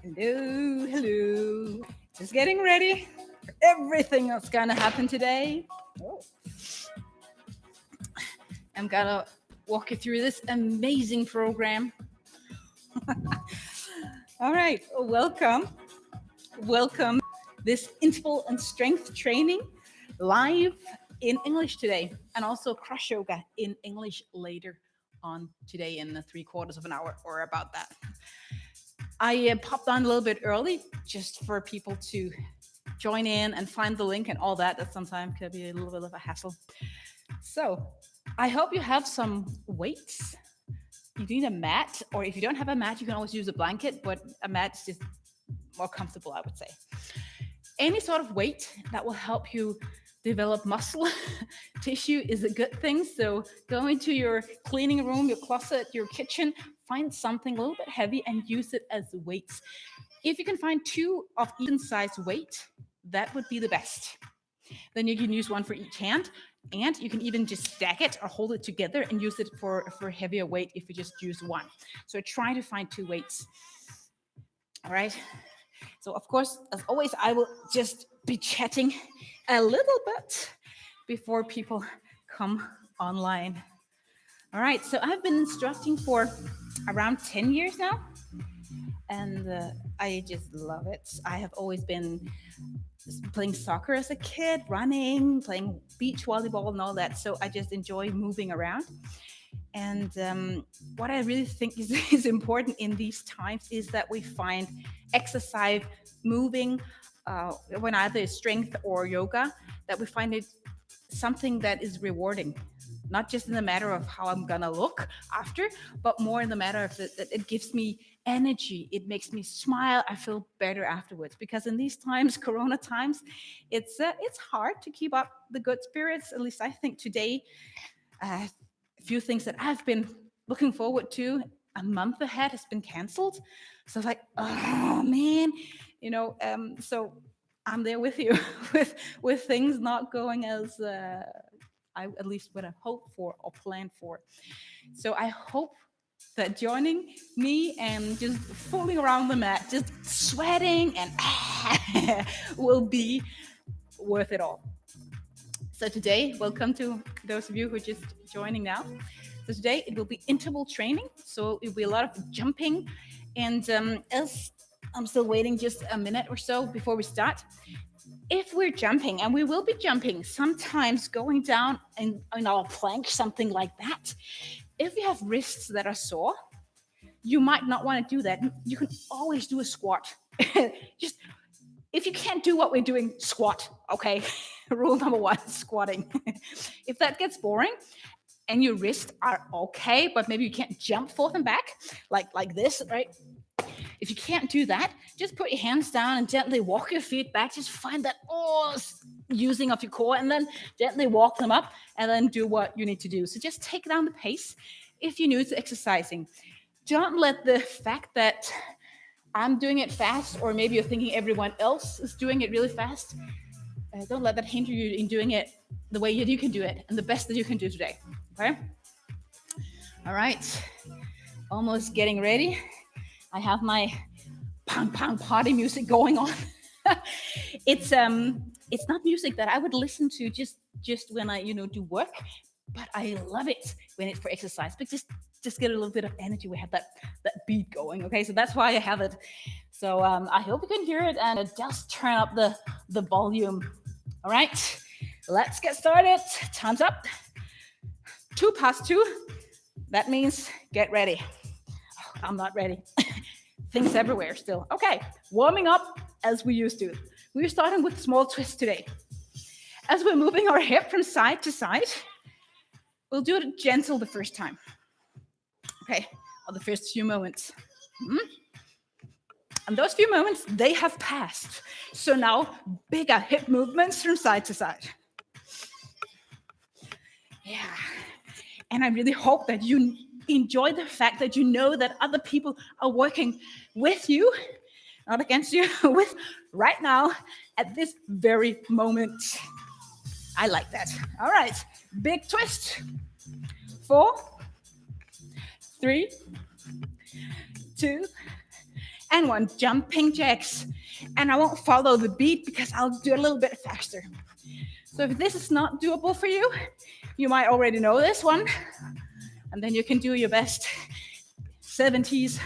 Hello, hello. Just getting ready for everything that's gonna happen today. Oh. I'm gonna walk you through this amazing program. All right, welcome. Welcome this interval and strength training live in English today, and also CrossYoga in English later on today in the 3/4 of an hour or about that. I popped on a little bit early just for people to join in and find the link and all that. That sometimes could be a little bit of a hassle. So I hope you have some weights. You need a mat, or if you don't have a mat, you can always use a blanket, but a mat is just more comfortable, I would say. Any sort of weight that will help you develop muscle tissue is a good thing. So go into your cleaning room, your closet, your kitchen, find something a little bit heavy and use it as weights. If you can find two of even size weight, that would be the best. Then you can use one for each hand, and you can even just stack it or hold it together and use it for heavier weight if you just use one. So try to find two weights. All right. So of course, as always, I will just be chatting a little bit before people come online. All right. So I've been instructing for around 10 years now, and I just love it. I have always been playing soccer as a kid, running, playing beach volleyball and all that. So I just enjoy moving around. And what I really think is important in these times is that we find exercise, moving, when either strength or yoga, that we find it something that is rewarding. Not just in the matter of how I'm gonna look after, but more in the matter of that it gives me energy. It makes me smile. I feel better afterwards. Because in these times, Corona times, it's hard to keep up the good spirits. At least I think today, a few things that I've been looking forward to a month ahead has been canceled. So it's like, oh man, So I'm there with you with things not going as I at least would have hoped for or planned for. So I hope that joining me and just fooling around the mat, just sweating and will be worth it all. So today, welcome to those of you who are just joining now. So today it will be interval training. So it will be a lot of jumping. And as I'm still waiting just a minute or so before we start, if we're jumping, and we will be jumping, sometimes going down in our plank, something like that, if you have wrists that are sore, you might not want to do that. You can always do a squat. Just if you can't do what we're doing, squat, okay? Rule number 1, squatting. If that gets boring and your wrists are okay, but maybe you can't jump forth and back like this, right? If you can't do that, just put your hands down and gently walk your feet back. Just find that using of your core, and then gently walk them up and then do what you need to do. So just take down the pace if you're new to exercising. Don't let the fact that I'm doing it fast, or maybe you're thinking everyone else is doing it really fast, don't let that hinder you in doing it the way you can do it and the best that you can do today. Okay? All right. Almost getting ready. I have my pang pang party music going on. It's not music that I would listen to just when I do work, but I love it when it's for exercise. But just get a little bit of energy. We have that beat going. Okay, so that's why I have it. So I hope you can hear it, and just turn up the volume. All right, let's get started. Time's up. 2:02. That means get ready. Oh, I'm not ready. Things everywhere still. Okay, warming up as we used to. We're starting with small twists today. As we're moving our hip from side to side, we'll do it gentle the first time. Okay, or the first few moments. And those few moments, they have passed. So now, bigger hip movements from side to side. Yeah. And I really hope that you enjoy the fact that you know that other people are working with you, not against you, with right now at this very moment. I like that. All right, big twist. 4, 3, 2, and 1. Jumping jacks. And I won't follow the beat because I'll do a little bit faster. So if this is not doable for you, you might already know this one. And then you can do your best 70s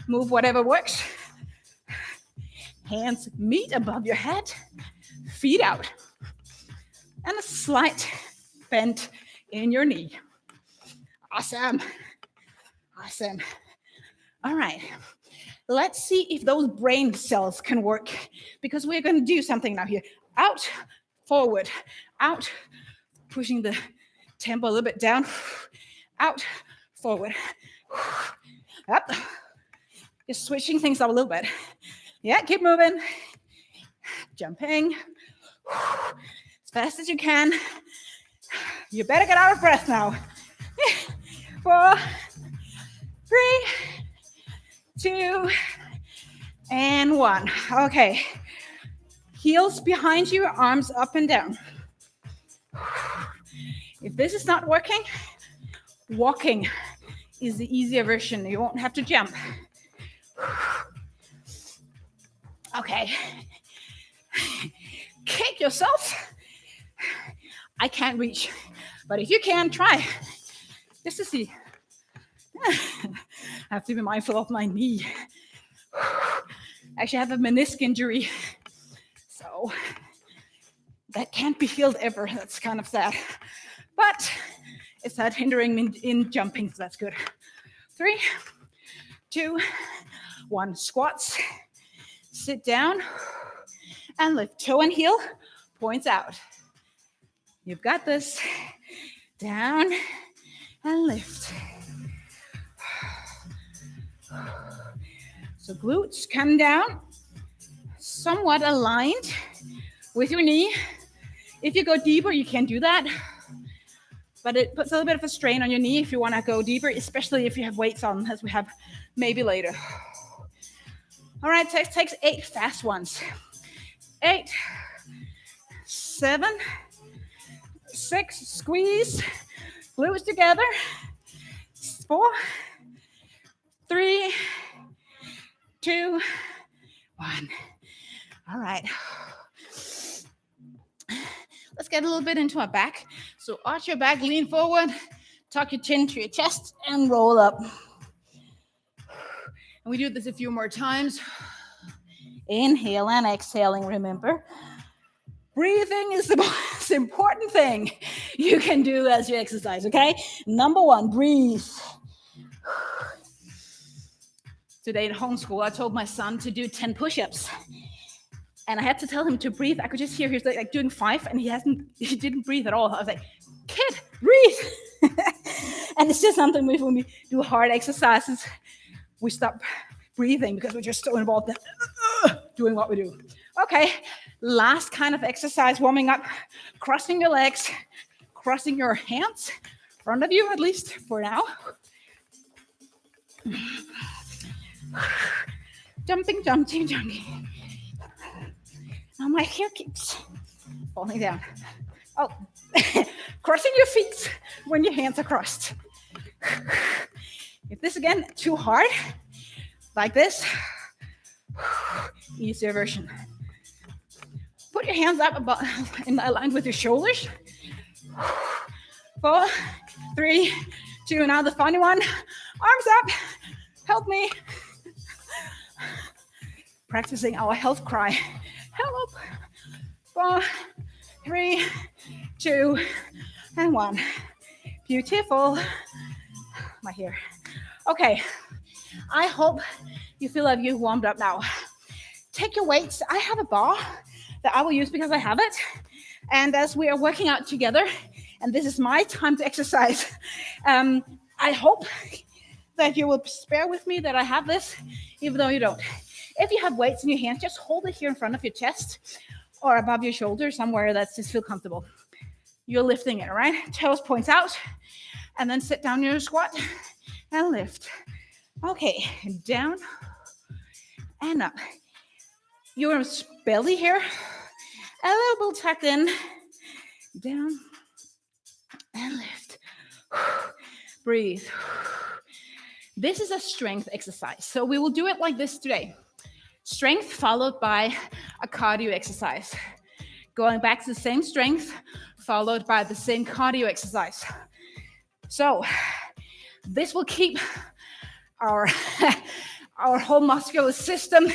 move, whatever works. Hands meet above your head, feet out. And a slight bend in your knee. Awesome. Awesome. All right. Let's see if those brain cells can work, because we're going to do something now here. Out, forward, out, pushing the tempo a little bit down, out, forward, up. Just switching things up a little bit. Yeah, keep moving. Jumping. As fast as you can. You better get out of breath now. 4, 3, 2, and 1. Okay. Heels behind you, arms up and down. If this is not working, walking is the easier version. You won't have to jump. Okay. Kick yourself. I can't reach, but if you can, try. Just to see. I have to be mindful of my knee. Actually, I have a meniscus injury, so that can't be healed ever. That's kind of sad. But it's not hindering me in jumping, so that's good. 3, 2, 1. Squats. Sit down and lift. Toe and heel points out. You've got this. Down and lift. So glutes come down, somewhat aligned with your knee. If you go deeper, you can do that. But it puts a little bit of a strain on your knee if you want to go deeper, especially if you have weights on, as we have maybe later. All right, it takes 8 fast ones. 8, 7, 6, squeeze, glutes together. 4, 3, 2, 1. All right. Let's get a little bit into our back. So arch your back, lean forward, tuck your chin to your chest, and roll up. And we do this a few more times. Inhale and exhaling, remember. Breathing is the most important thing you can do as you exercise, okay? Number 1, breathe. Today at homeschool, I told my son to do 10 push-ups. And I had to tell him to breathe. I could just hear he was like doing 5, and he didn't breathe at all. I was like, kid, breathe. And it's just something when we do hard exercises, we stop breathing because we're just so involved in doing what we do. Okay, last kind of exercise, warming up, crossing your legs, crossing your hands in front of you, at least for now. Jumping, jumping, jumping. Now my hair keeps falling down. Oh, crossing your feet when your hands are crossed. If this again too hard, like this, easier version. Put your hands up aligned with your shoulders. 4, 3, 2. Now the funny one. Arms up. Help me. Practicing our health cry. Help. 4, 3, 2, and 1. Beautiful. My hair. Okay. I hope you feel like you've warmed up now. Take your weights. I have a bar that I will use because I have it. And as we are working out together, and this is my time to exercise, I hope that you will bear with me that I have this, even though you don't. If you have weights in your hands, just hold it here in front of your chest or above your shoulder, somewhere that's just feel comfortable. You're lifting it, all right? Toes points out, and then sit down in your squat and lift. Okay, down and up. Your belly here, a little bit tucked in, down and lift. Breathe. This is a strength exercise, so we will do it like this today. Strength followed by a cardio exercise. Going back to the same strength followed by the same cardio exercise. So this will keep our whole muscular system,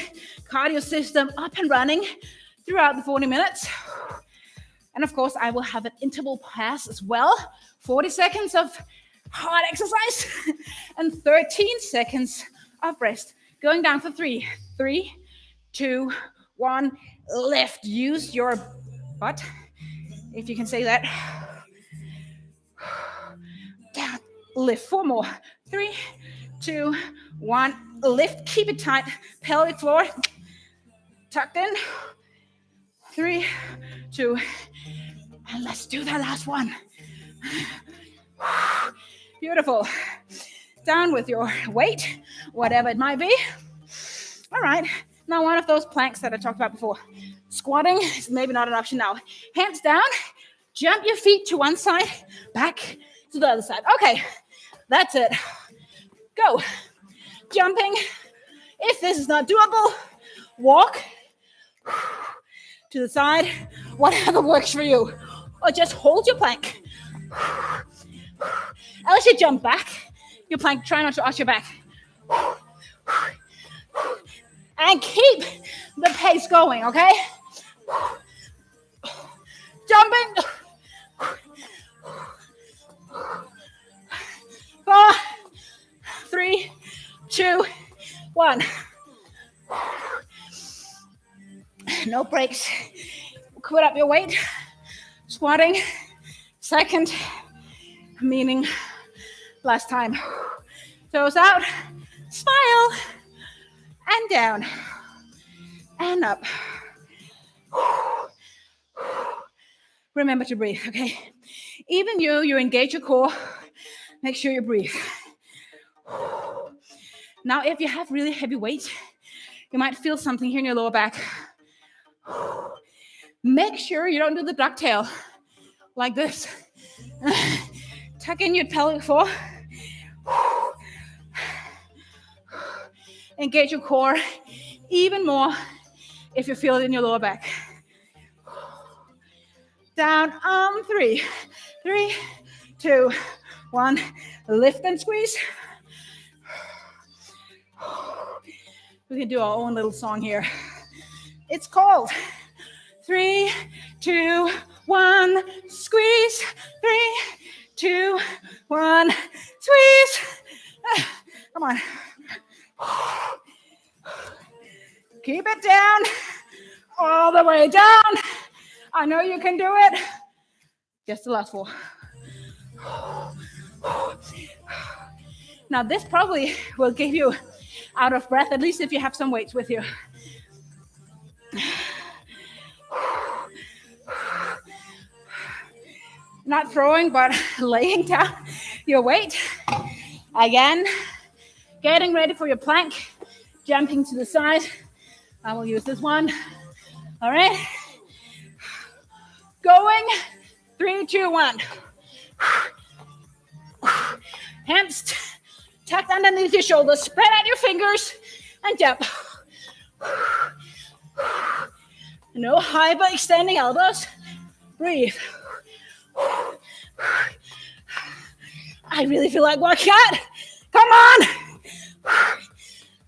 cardio system up and running throughout the 40 minutes. And of course, I will have an interval pass as well. 40 seconds of hard exercise and 13 seconds of rest. Going down for 3. 3, 2, 1, lift. Use your butt, if you can say that. Down, lift. 4 more. 3, 2, 1, lift. Keep it tight. Pelvic floor tucked in. 3, 2, and let's do that last one. Beautiful. Down with your weight, whatever it might be. All right. Now one of those planks that I talked about before. Squatting is maybe not an option now. Hands down. Jump your feet to one side, back to the other side. Okay. That's it. Go. Jumping. If this is not doable, walk to the side, whatever works for you. Or just hold your plank. As you jump back, your plank, try not to arch your back. And keep the pace going, okay? Jumping. 4, 3, 2, 1. No breaks. Put up your weight. Squatting. Second, meaning last time. Toes out. Smile. And down. And up. Remember to breathe, okay? Even you engage your core. Make sure you breathe. Now, if you have really heavy weight, you might feel something here in your lower back. Make sure you don't do the ducktail like this. Tuck in your pelvic floor. Engage your core even more if you feel it in your lower back. Down on 3. 3, 2, 1. Lift and squeeze. We can do our own little song here. It's called 3, 2, 1, squeeze. 3, 2, 1, squeeze. Come on. Keep it down. All the way down. I know you can do it. Just the last 4. Now this probably will give you out of breath, at least if you have some weights with you. Not throwing, but laying down your weight. Again, getting ready for your plank, jumping to the side. I will use this one. All right. Going, 3, 2, 1. Hands tucked underneath your shoulders. Spread out your fingers and jump. No hyperextending elbows. Breathe. I really feel like working out. Come on.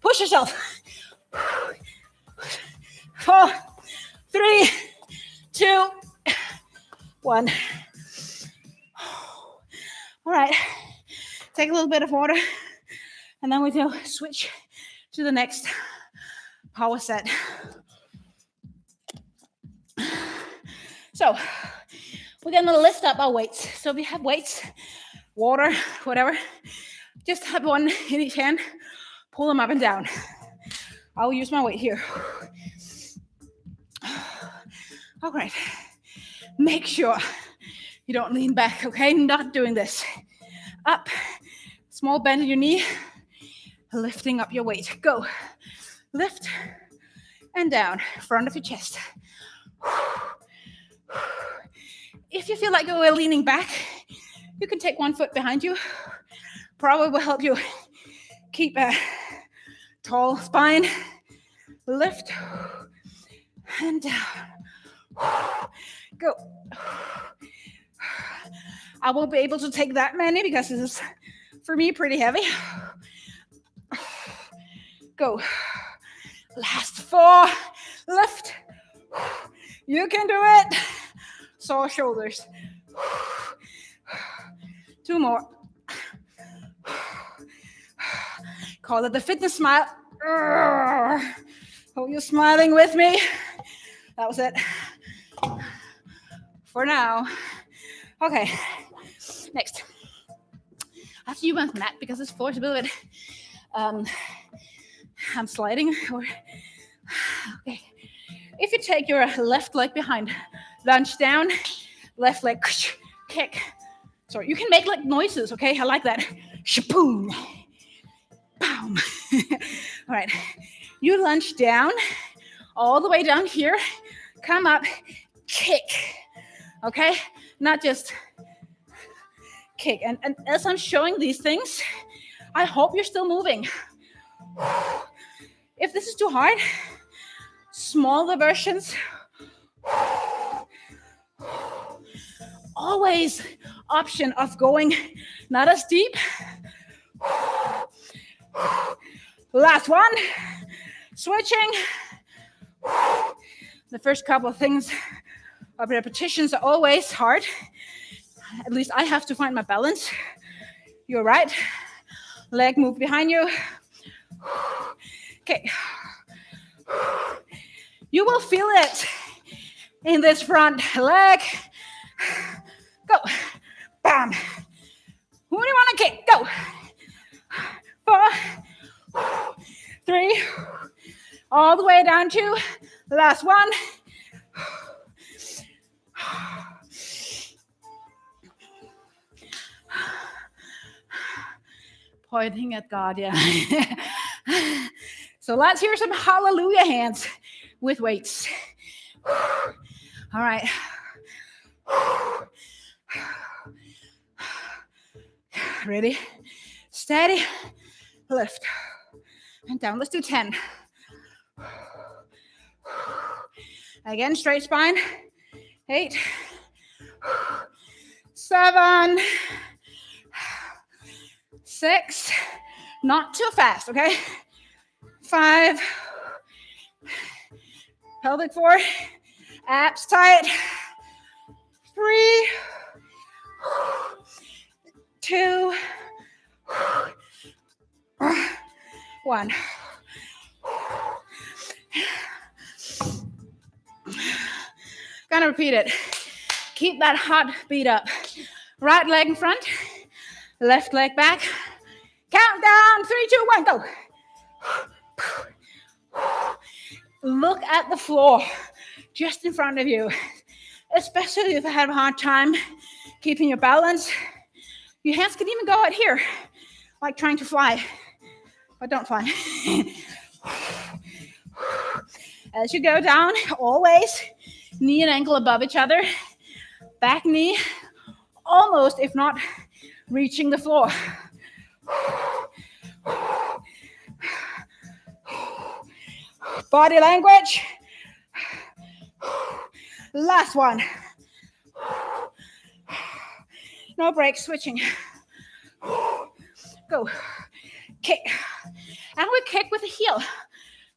Push yourself. 4, 3, 2, 1. All right. Take a little bit of water, and then we do switch to the next power set. So we're going to lift up our weights. So if you have weights, water, whatever, just have one in each hand, pull them up and down. I will use my weight here. All right. Make sure you don't lean back, okay? Not doing this. Up. Small bend in your knee. Lifting up your weight. Go. Lift and down. Front of your chest. If you feel like you're leaning back, you can take one foot behind you. Probably will help you keep a tall spine. lift, and down. Go. I won't be able to take that many because this is, for me, pretty heavy. Go. Last 4. Lift. You can do it. Sore shoulders. 2 more. Call it the fitness smile. Hope you're smiling with me. That was it. For now. Okay. Next. After you went mat because this floor is a little bit. I'm sliding. Okay. If you take your left leg behind, lunge down, left leg kick. Sorry, you can make like noises. Okay, I like that. Shaboom. Boom. All right. You lunge down, all the way down here. Come up, kick. Okay, not just kick. And as I'm showing these things, I hope you're still moving. If this is too hard, smaller versions. Always option of going not as deep. Last one. Switching. The first couple of things of repetitions are always hard. At least I have to find my balance. You're right. Leg move behind you. Okay. You will feel it in this front leg. Go. Bam. Who do you want to kick? Go. 4, 3, all the way down to last one. Pointing at God, yeah. So let's hear some hallelujah hands with weights. All right. Ready? Steady. Lift. And down. Let's do 10. Again, straight spine. 8. 7. 6. Not too fast, okay? 5. Pelvic 4. Abs tight. 3. 2. 1. Gonna repeat it. Keep that heart beat up. Right leg in front. Left leg back. Count down. 3, 2, 1, go. Look at the floor just in front of you. Especially if you have a hard time keeping your balance. Your hands can even go out here, like trying to fly. But don't fly. As you go down, always knee and ankle above each other. Back knee, almost, if not reaching the floor. Body language. Last one. No break, switching. Go. Kick. And we kick with the heel.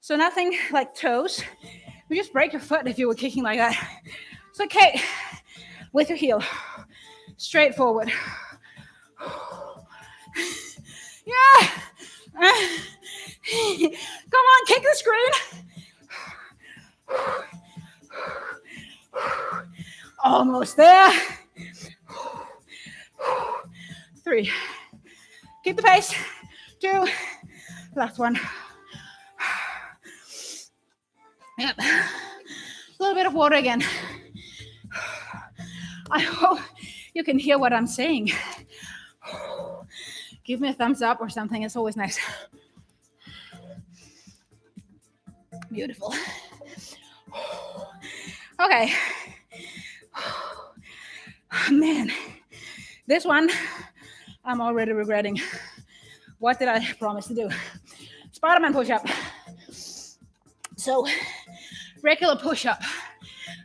So nothing like toes. You just break your foot if you were kicking like that. So kick with your heel. Straight forward. Yeah. Come on, kick the screen. Almost there. 3. Keep the pace. 2. Last one. Yep. A little bit of water again. I hope you can hear what I'm saying. Give me a thumbs up or something. It's always nice. Beautiful. Okay. Man, this one I'm already regretting. What did I promise to do? Spider-Man push-up. So regular push-up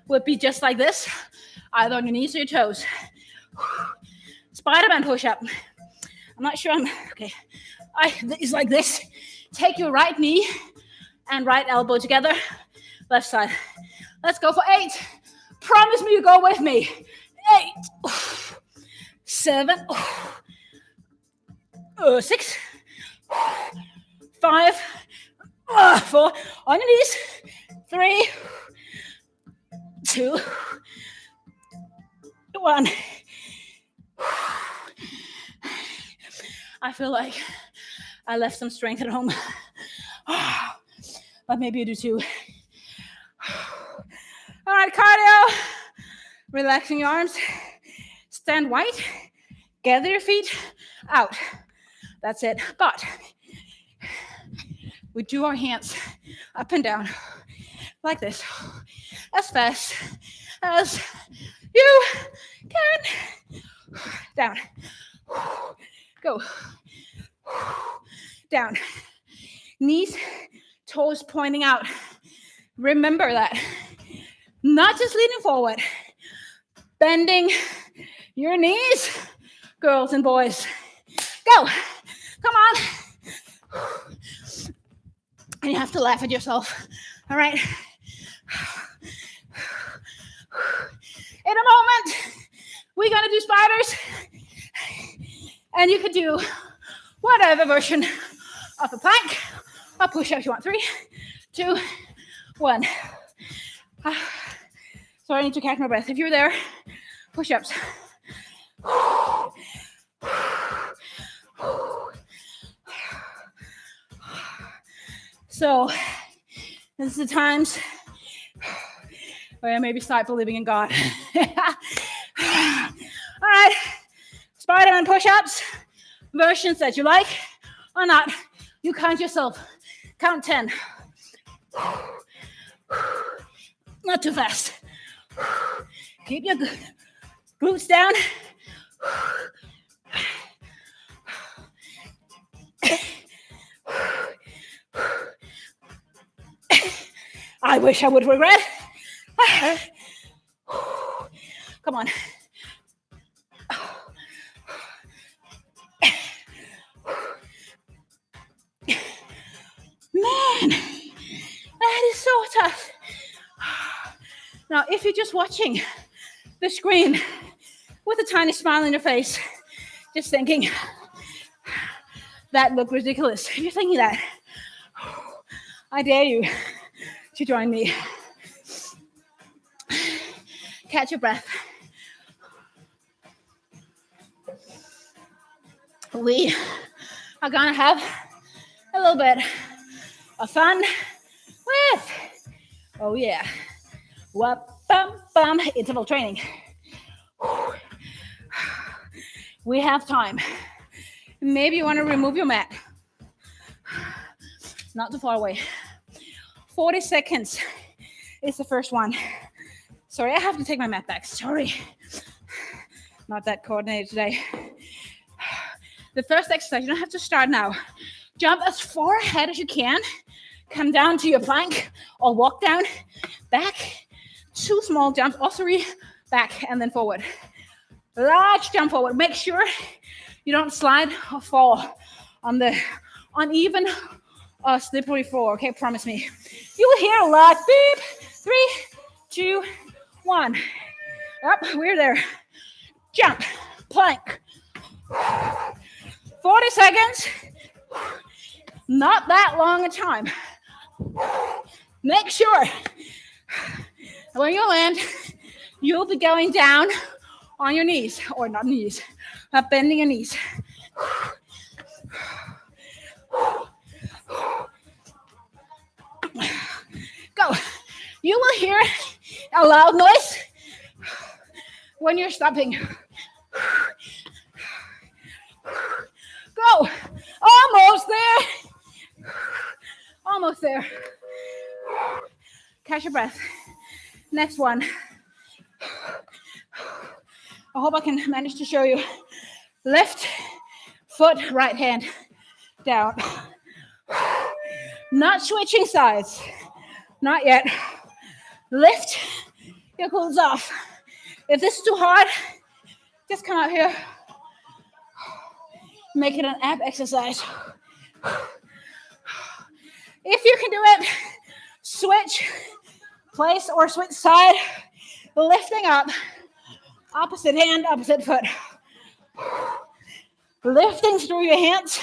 would be just like this, either on your knees or your toes. Spider-Man push-up. I'm not sure okay. It's like this. Take your right knee and right elbow together. Left side. Let's go for 8. Promise me you go with me. 8. 7. 6. 5. 4. On your knees. 3. 2. 1. I feel like I left some strength at home. But maybe you do too. All right, cardio. Relaxing your arms. Stand wide. Gather your feet out. That's it. But we do our hands up and down like this as fast as you can. Down. Go. Down. Knees, toes pointing out. Remember that. Not just leaning forward. Bending your knees, girls and boys. Go. Come on. And you have to laugh at yourself. All right. In a moment, we're going to do spiders. And you could do whatever version of a plank or push-ups you want. 3, 2, 1. So I need to catch my breath. If you're there, push-ups. So this is the times where I maybe start believing in God. All right. Spider-Man push-ups, versions that you like or not. You count yourself. Count 10. Not too fast. Keep your glutes down. I wish I would regret. Come on. Man, that is so tough. Now, if you're just watching the screen with a tiny smile on your face, just thinking, that looked ridiculous. If you're thinking that, I dare you to join me. Catch your breath. We are going to have a little bit of fun with, oh yeah, interval training. We have time. Maybe you want to remove your mat. Not too far away. 40 seconds is the first one. Sorry, I have to take my mat back. Sorry. Not that coordinated today. The first exercise, you don't have to start now. Jump as far ahead as you can. Come down to your plank or walk down, back. 2 small jumps, or 3, back, and then forward. Large jump forward. Make sure you don't slide or fall on the uneven or slippery floor. Okay, promise me. You will hear a lot. Beep. 3, 2, 1. Up, we're there. Jump, plank. 40 seconds. Not that long a time. Make sure when you land, you'll be going down on your knees, or not knees, but bending your knees. Go. You will hear a loud noise when you're stopping. Go. Almost there. Almost there. Catch your breath. Next one. I hope I can manage to show you. Left foot, right hand down. Not switching sides. Not yet. Lift your glutes off. If this is too hard, just come out here. Make it an ab exercise. If you can do it, switch place or switch side, lifting up. Opposite hand, opposite foot. Lifting through your hands,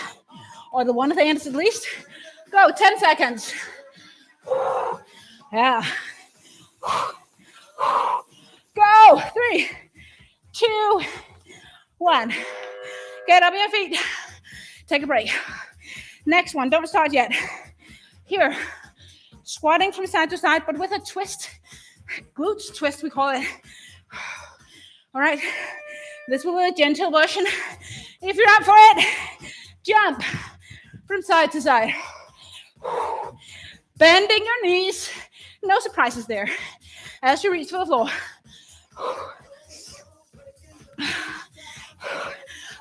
or the one of the hands at least. Go, 10 seconds. Yeah. Go, 3, 2, 1. Get up on your feet. Take a break. Next one, don't start yet. Here, squatting from side to side, but with a twist. Glutes twist, we call it. All right, this will be a gentle version. If you're up for it, jump from side to side. Bending your knees, no surprises there. As you reach for the floor.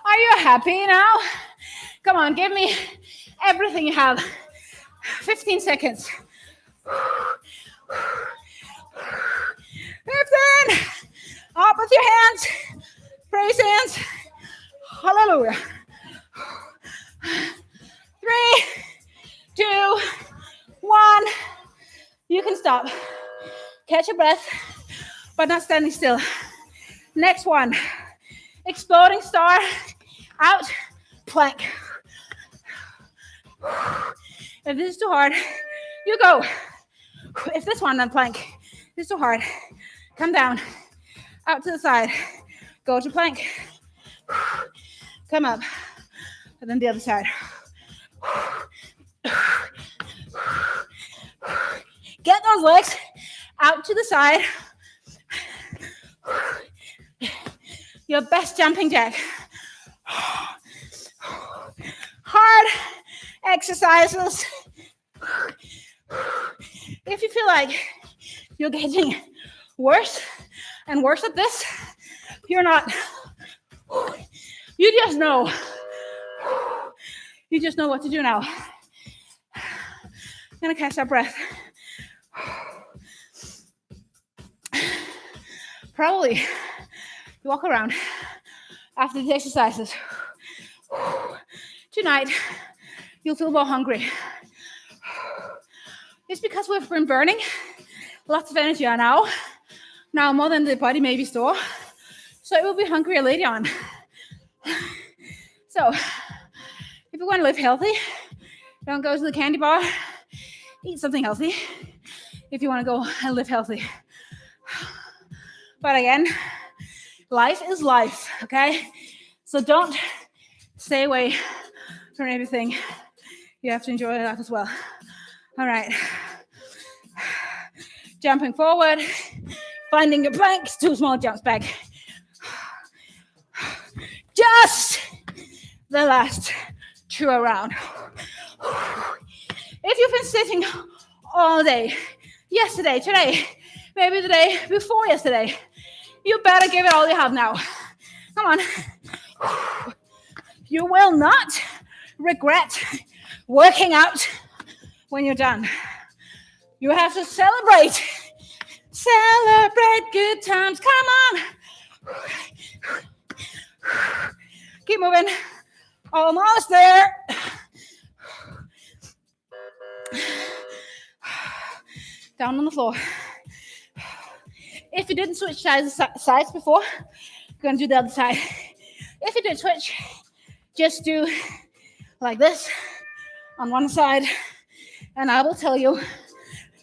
Are you happy now? Come on, give me everything you have. 15 seconds. 15. Up with your hands. Praise hands. Hallelujah. 3, 2, 1. You can stop. Catch your breath, but not standing still. Next one. Exploding star. Out. Plank. If this is too hard, you go. If this one on plank is too hard, come down. Out to the side. Go to plank. Come up. And then the other side. Get those legs out to the side. Your best jumping jack. Hard exercises. If you feel like you're getting worse and worse at this, you're not. You just know. You just know what to do now. I'm gonna catch that breath. Probably walk around after the exercises. Tonight, you'll feel more hungry. It's because we've been burning lots of energy now more than the body maybe store. So it will be hungrier later on. So if you want to live healthy, don't go to the candy bar. Eat something healthy if you want to go and live healthy. But again, life is life, okay? So don't stay away from everything. You have to enjoy life as well. All right. Jumping forward, finding your planks, 2 small jumps back. Just the last 2 around. If you've been sitting all day, yesterday, today, maybe the day before yesterday, you better give it all you have now. Come on. You will not regret working out when you're done. You have to celebrate. Celebrate good times. Come on. Keep moving. Almost there. Down on the floor. If you didn't switch sides before, you're going to do the other side. If you did switch, just do like this on one side, and I will tell you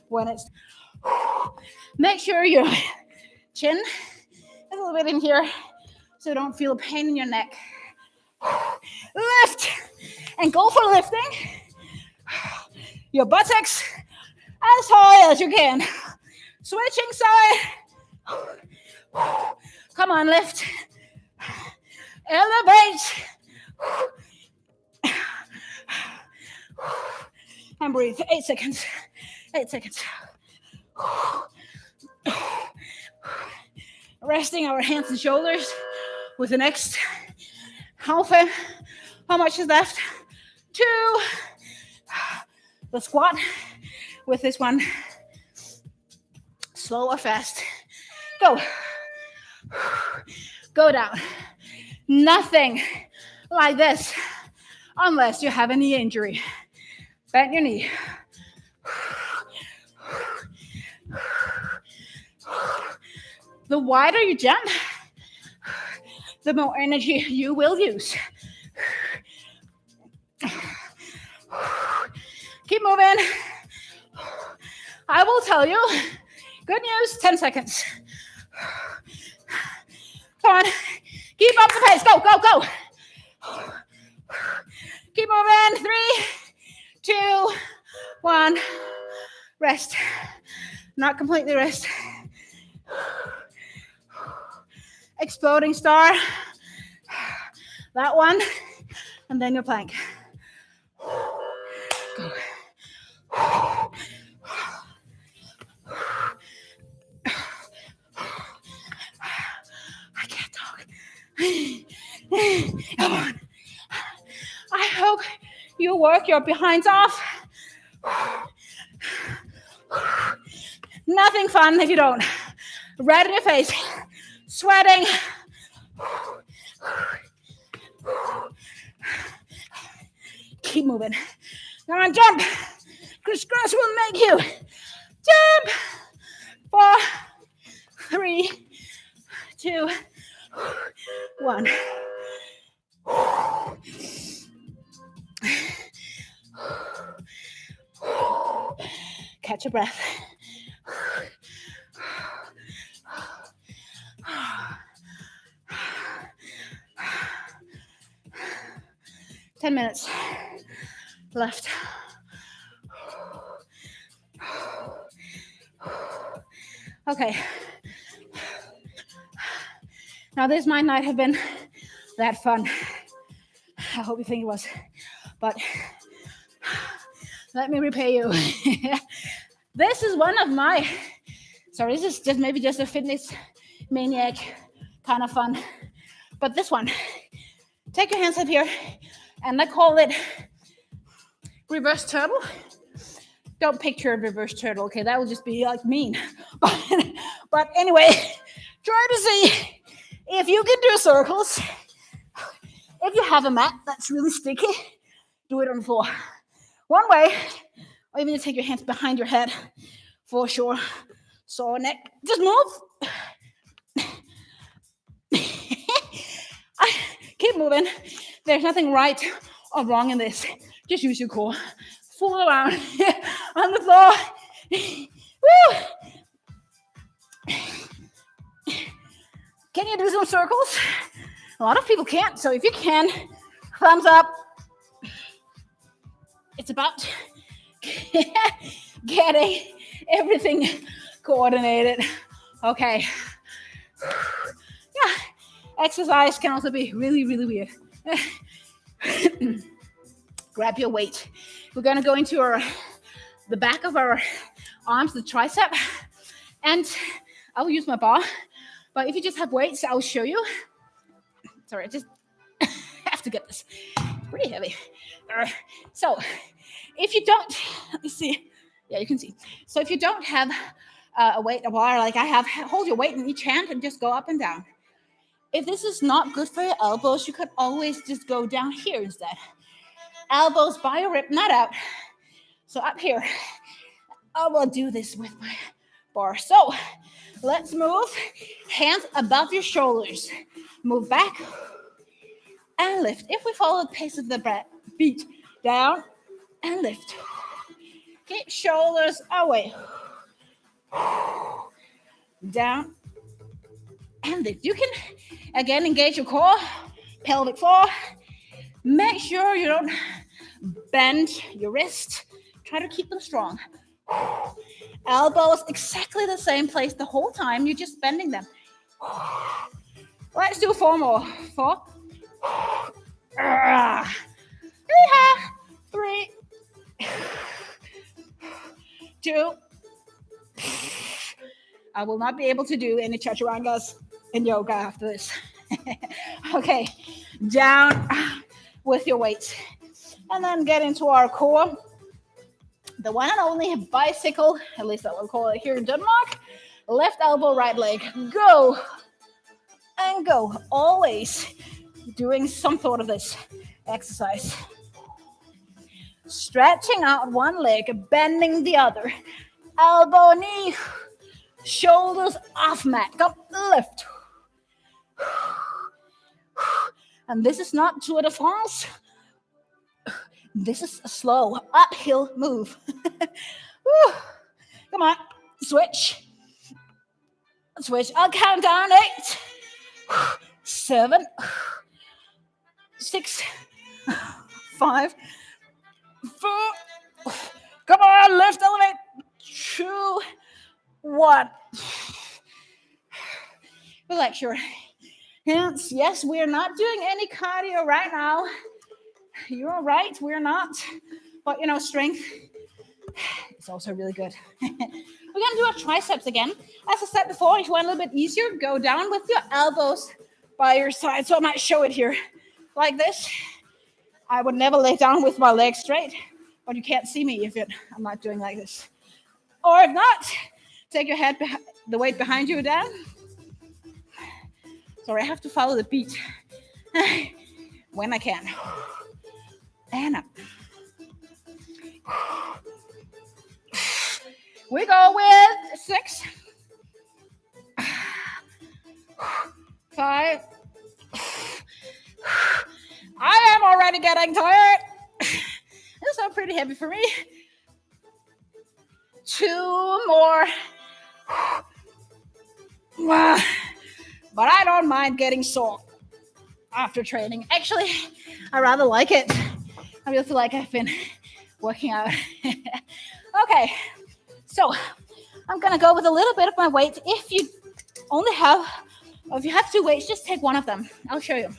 when it's. Make sure your chin is a little bit in here so you don't feel a pain in your neck. Lift and go for lifting. Your buttocks as high as you can. Switching side. Come on, lift. Elevate. And breathe. 8 seconds. 8 seconds. Resting our hands and shoulders with the next half. How much is left? 2. The squat with this one. Slow or fast. Go. Go down. Nothing like this unless you have a knee injury. Bend your knee. The wider you jump, the more energy you will use. Keep moving. I will tell you, good news, 10 seconds. Come on, keep up the pace, go, go, go. Keep moving, 3, 2, 1, rest. Not completely rest. Exploding star, that one, and then your plank. Go. I can't talk. Come on. I hope you work your behinds off. Nothing fun if you don't. Red in your face, sweating. Keep moving. Come on, jump. Crisscross will make you jump. 4, 3, 2, 1. Catch your breath. 10 minutes left. Okay. Now this might not have been that fun. I hope you think it was, but let me repay you. This is one of my, sorry, this is just maybe just a fitness maniac kind of fun, but this one, take your hands up here, and I call it reverse turtle. Don't picture a reverse turtle, okay? That will just be like mean. But anyway, try to see if you can do circles. If you have a mat that's really sticky, do it on the floor. One way, or even take your hands behind your head for sure. So neck, just move. Keep moving. There's nothing right or wrong in this. Just use your core. Fool around on the floor. Woo! Can you do some circles? A lot of people can't, so if you can, thumbs up. It's about getting everything coordinated. Okay. Yeah, exercise can also be really, really weird. Grab your weight. We're going to go into the back of our arms, the tricep, and I will use my bar. But if you just have weights, I'll show you. Sorry, I just have to get this. It's pretty heavy. So if you don't, let me see. Yeah, you can see. So if you don't have a weight, a bar like I have, hold your weight in each hand and just go up and down. If this is not good for your elbows, you could always just go down here instead. Elbows by your rib, not out. So up here, I will do this with my bar. So let's move. Hands above your shoulders. Move back and lift. If we follow the pace of the beat, down and lift. Keep shoulders away. Down and lift. You can, again, engage your core, pelvic floor. Make sure you don't bend your wrist. Try to keep them strong. Elbows exactly the same place the whole time. You're just bending them. Let's do 4 more. 4. 3. 2. I will not be able to do any chaturangas in yoga after this. Okay, down with your weight. And then get into our core. The one and only bicycle, at least I will call it here in Denmark. Left elbow, right leg. Go and go. Always doing some sort of this exercise. Stretching out one leg, bending the other. Elbow, knee, shoulders off mat. Come, lift. And this is not Tour de France. This is a slow uphill move. Come on, switch. Switch. I'll count down. 8, 7, 6, 5, 4. Come on, lift, elevate. 2, 1. Relax your hands. Yes, we're not doing any cardio right now. You're right, we're not. But you know, strength is also really good. We're gonna do our triceps again. As I said before, if you want a little bit easier, go down with your elbows by your side. So I might show it here like this. I would never lay down with my legs straight, but you can't see me if I'm not doing like this. Or if not, take your head, the weight behind you down. Sorry, I have to follow the beat when I can. And up. We go with 6, 5. I am already getting tired. This is pretty heavy for me. 2 more. But I don't mind getting sore after training. Actually, I rather like it. I really feel like I've been working out. Okay, so I'm gonna go with a little bit of my weight. If you have 2 weights, just take one of them. I'll show you.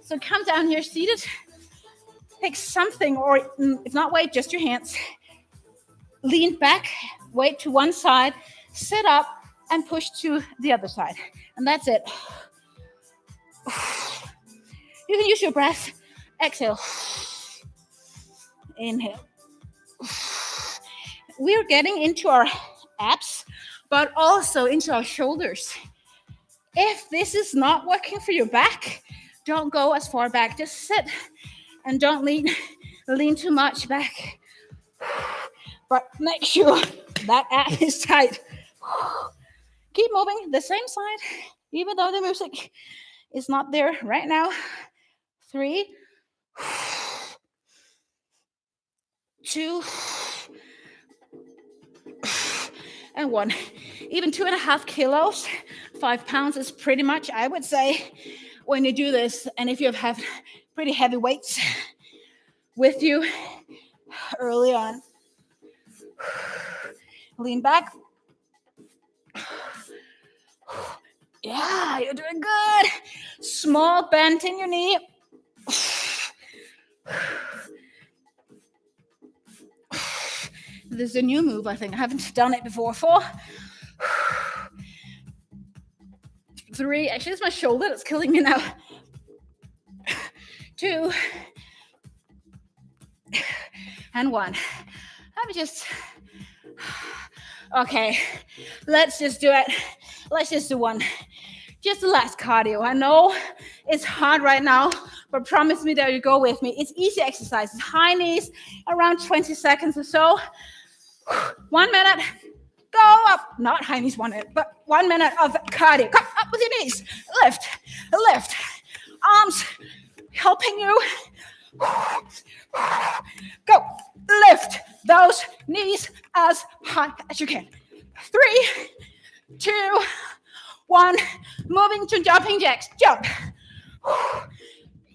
So come down here, seated. Take something, or if not weight, just your hands. Lean back, weight to one side, sit up, and push to the other side. And that's it. You can use your breath. Exhale. Inhale. We're getting into our abs, but also into our shoulders. If this is not working for your back, don't go as far back. Just sit and don't lean too much back. But make sure that ab is tight. Keep moving the same side, even though the music is not there right now. 3, 2, and 1. Even 2.5 kilos, 5 pounds is pretty much, I would say, when you do this. And if you have pretty heavy weights with you early on, lean back. Yeah, you're doing good. Small bend in your knee. This is a new move, I think. I haven't done it before. 4, 3. Actually, it's my shoulder that's killing me now. 2, and 1. Let me just... Okay, let's just do it. Let's just do one. Just the last cardio. I know it's hard right now, but promise me that you go with me. It's easy exercises. High knees, around 20 seconds or so. 1 minute, go up. Not high knees 1 minute, but 1 minute of cardio. Come up with your knees. Lift, lift. Arms helping you. Go, lift those knees as high as you can. 3, 2, 1. Moving to jumping jacks. Jump.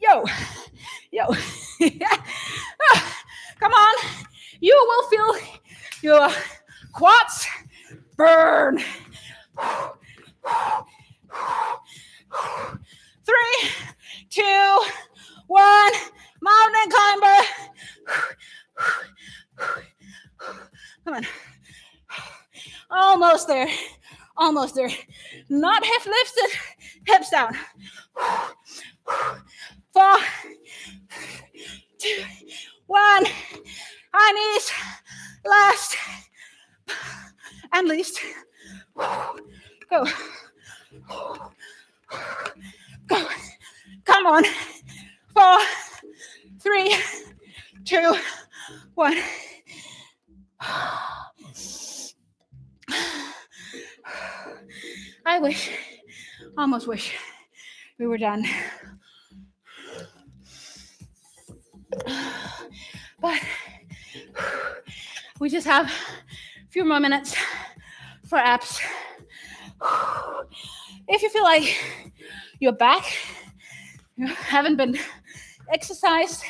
Yo, yo. Come on. You will feel your quads burn. 3, 2, 1. Mountain climber. Come on. Almost there. Almost there. Not hip lifted. Hips down. 4, 2, 1. High knees. Last and least. 5, 4, 3, 2, 1. I almost wish we were done. But we just have a few more minutes for abs. If you feel like your back, you haven't been exercised,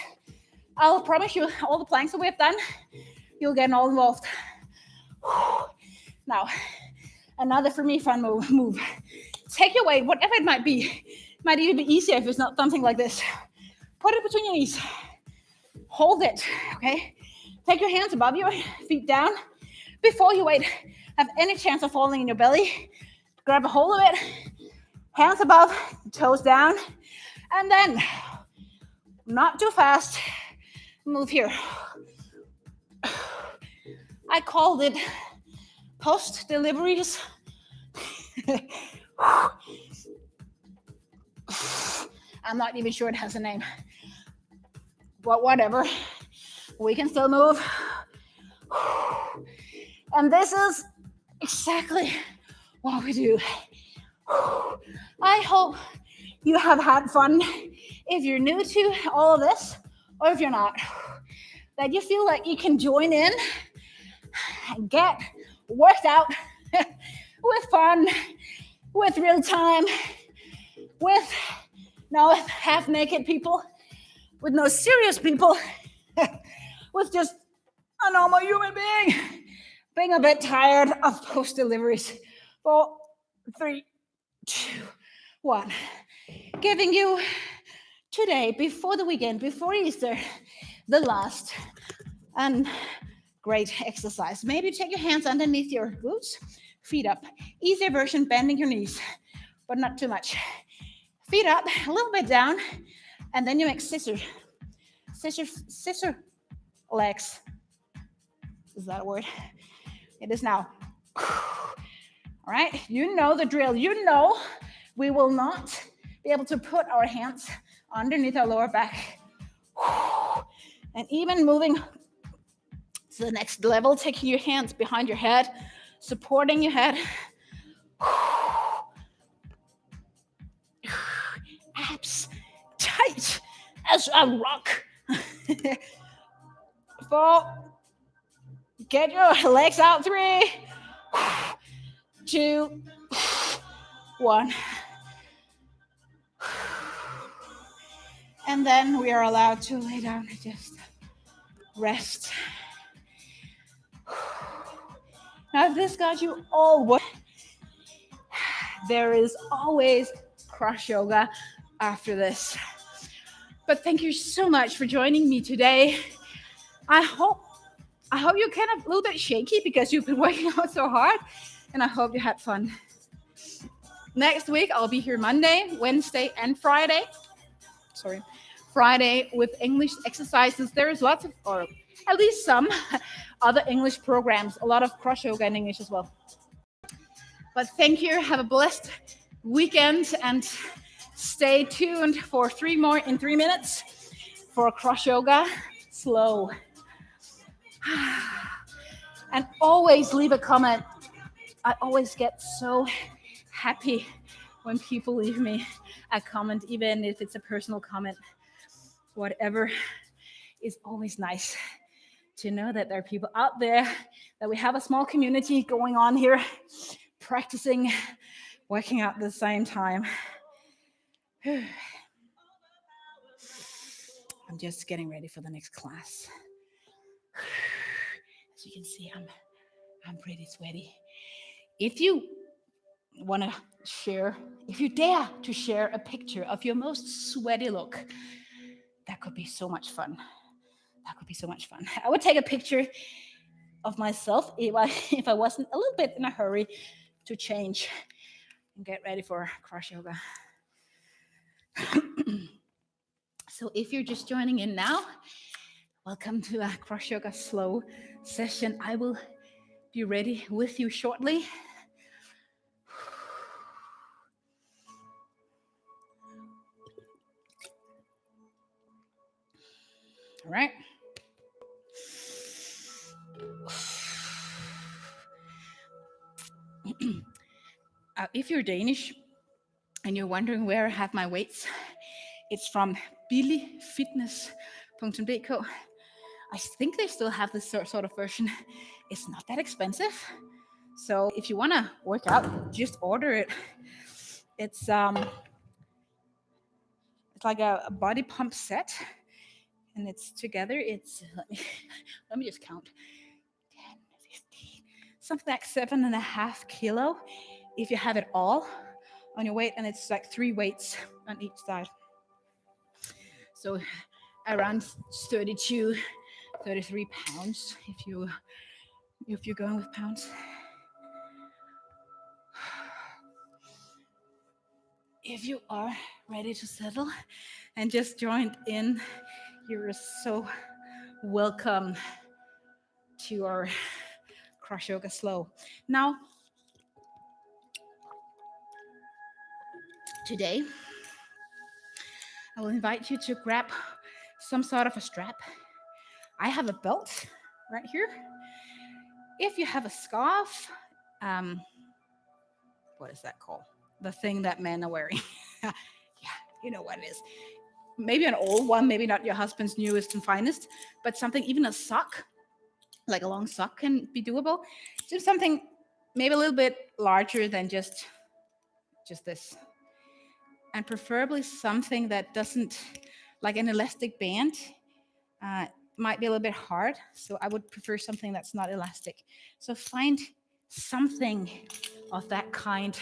I'll promise you all the planks that we have done, you'll get all involved. Now, another for me fun move. Take your weight, whatever it might be. It might even be easier if it's not something like this. Put it between your knees. Hold it, okay? Take your hands above your feet down. Before your weight have any chance of falling in your belly, grab a hold of it. Hands above, toes down. And then, not too fast, move here. I called it post-deliveries. I'm not even sure it has a name. But whatever. We can still move. And this is exactly what we do. I hope you have had fun. If you're new to all of this, or if you're not, that you feel like you can join in and get worked out with fun, with real time, with no half-naked people, with no serious people, with just a normal human being being a bit tired of post-deliveries. 4, 3, 2, 1. Giving you today, before the weekend, before Easter, the last and great exercise. Maybe take your hands underneath your glutes, feet up. Easier version, bending your knees, but not too much. Feet up, a little bit down, and then you make scissor legs. Is that a word? It is now. All right, you know the drill. You know we will not be able to put our hands underneath our lower back. And even moving to the next level, taking your hands behind your head, supporting your head. Abs tight as a rock. 4, get your legs out. 3, 2, 1. And then we are allowed to lay down and just rest. Now, if this got you all, there is always cross yoga after this. But thank you so much for joining me today. I hope you're kind of a little bit shaky because you've been working out so hard, and I hope you had fun. Next week, I'll be here Monday, Wednesday, and Friday. Friday with English exercises. There is lots of, or at least some other English programs, a lot of cross yoga in English as well. But thank you. Have a blessed weekend and stay tuned for 3 more in 3 minutes for cross yoga slow. And always leave a comment. I always get so happy when people leave me a comment, even if it's a personal comment. Whatever, is always nice to know that there are people out there, that we have a small community going on here, practicing, working out at the same time. I'm just getting ready for the next class. As you can see, I'm pretty sweaty. If you want to share, if you dare to share a picture of your most sweaty look, that could be so much fun. I would take a picture of myself if I wasn't a little bit in a hurry to change and get ready for cross yoga. So if you're just joining in now, welcome to a cross yoga slow session. I will be ready with you shortly. All right. If you're Danish and you're wondering where I have my weights, it's from billigfitness.dk. I think they still have this sort of version. It's not that expensive. So if you want to work out, just order it. It's like a body pump set, and it's together. It's let me just count. 10, 15, something like 7.5 kilo if you have it all on your weight, and it's like 3 weights on each side. So around 32, 33 pounds if you're going with pounds. If you are ready to settle and just joined in, you're so welcome to our CrossYoga Slow. Now, today, I will invite you to grab some sort of a strap. I have a belt right here. If you have a scarf, what is that called? The thing that men are wearing. Yeah, you know what it is. Maybe an old one, maybe not your husband's newest and finest, but something, even a sock, like a long sock can be doable. Just something maybe a little bit larger than just this. And preferably something that doesn't, like an elastic band, might be a little bit hard. So I would prefer something that's not elastic. So find something of that kind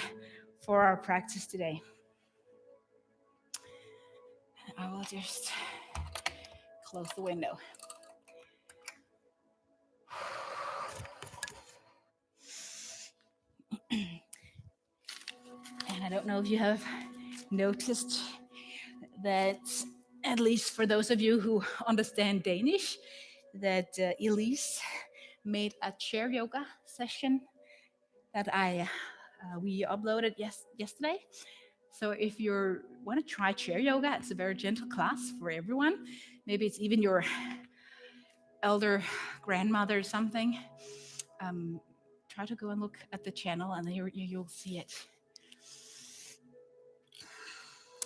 for our practice today. I will just close the window. And I don't know if you have noticed that, at least for those of you who understand Danish, that Elise made a chair yoga session that we uploaded yesterday. So if you want to try chair yoga, it's a very gentle class for everyone. Maybe it's even your elder grandmother or something. Try to go and look at the channel, and then you'll see it.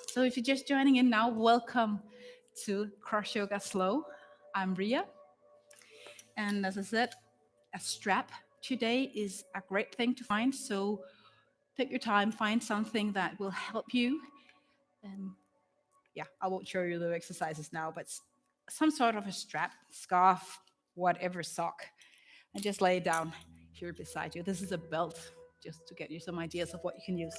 So if you're just joining in now, welcome to CrossYoga Slow. I'm Ria. And as I said, a strap today is a great thing to find. So take your time, find something that will help you. I won't show you the exercises now, but some sort of a strap, scarf, whatever, sock. And just lay it down here beside you. This is a belt, just to get you some ideas of what you can use.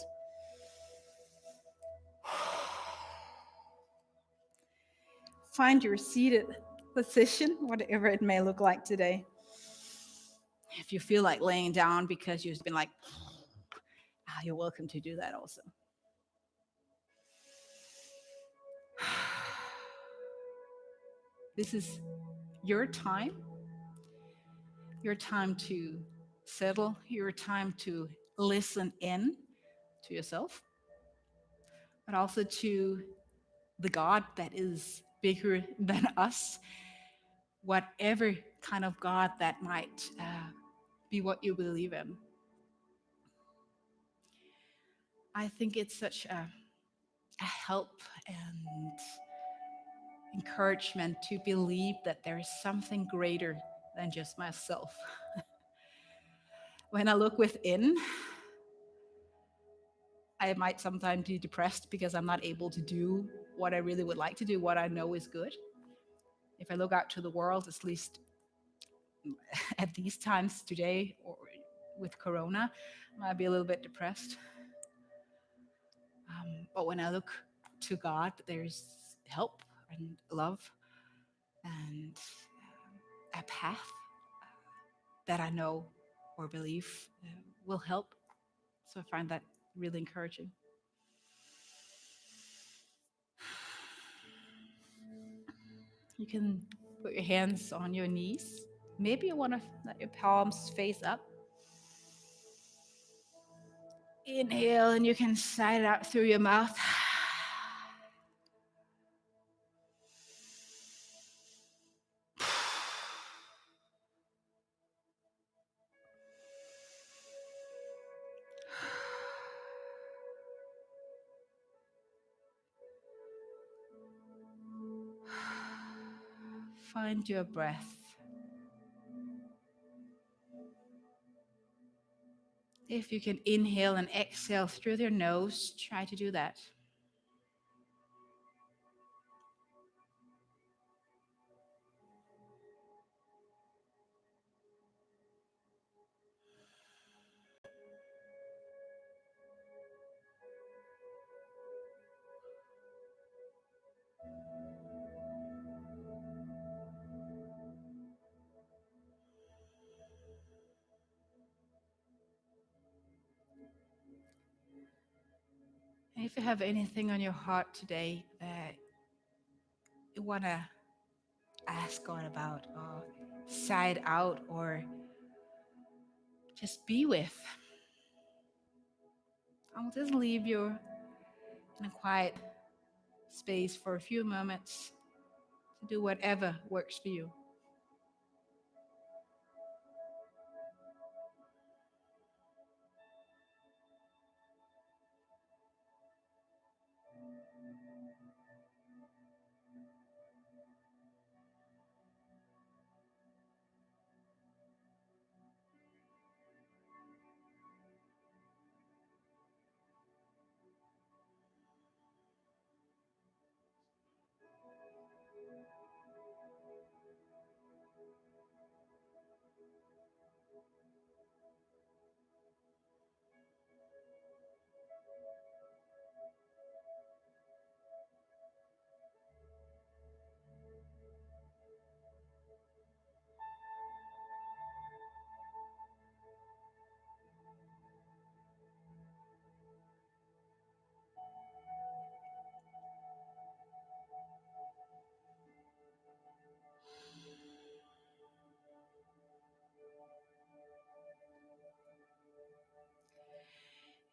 Find your seated position, whatever it may look like today. If you feel like laying down because you've been like, you're welcome to do that also. This is your time to settle, your time to listen in to yourself, but also to the God that is bigger than us, whatever kind of God that might be what you believe in. I think it's such a help and encouragement to believe that there is something greater than just myself. When I look within, I might sometimes be depressed because I'm not able to do what I really would like to do, what I know is good. If I look out to the world, at least at these times today, or with Corona, I might be a little bit depressed. But when I look to God, there's help and love and a path that I know or believe will help. So I find that really encouraging. You can put your hands on your knees. Maybe you want to let your palms face up. Inhale, and you can sigh it out through your mouth. Find your breath. If you can inhale and exhale through your nose, try to do that. And if you have anything on your heart today that you want to ask God about, or side out, or just be with, I'll just leave you in a quiet space for a few moments to do whatever works for you.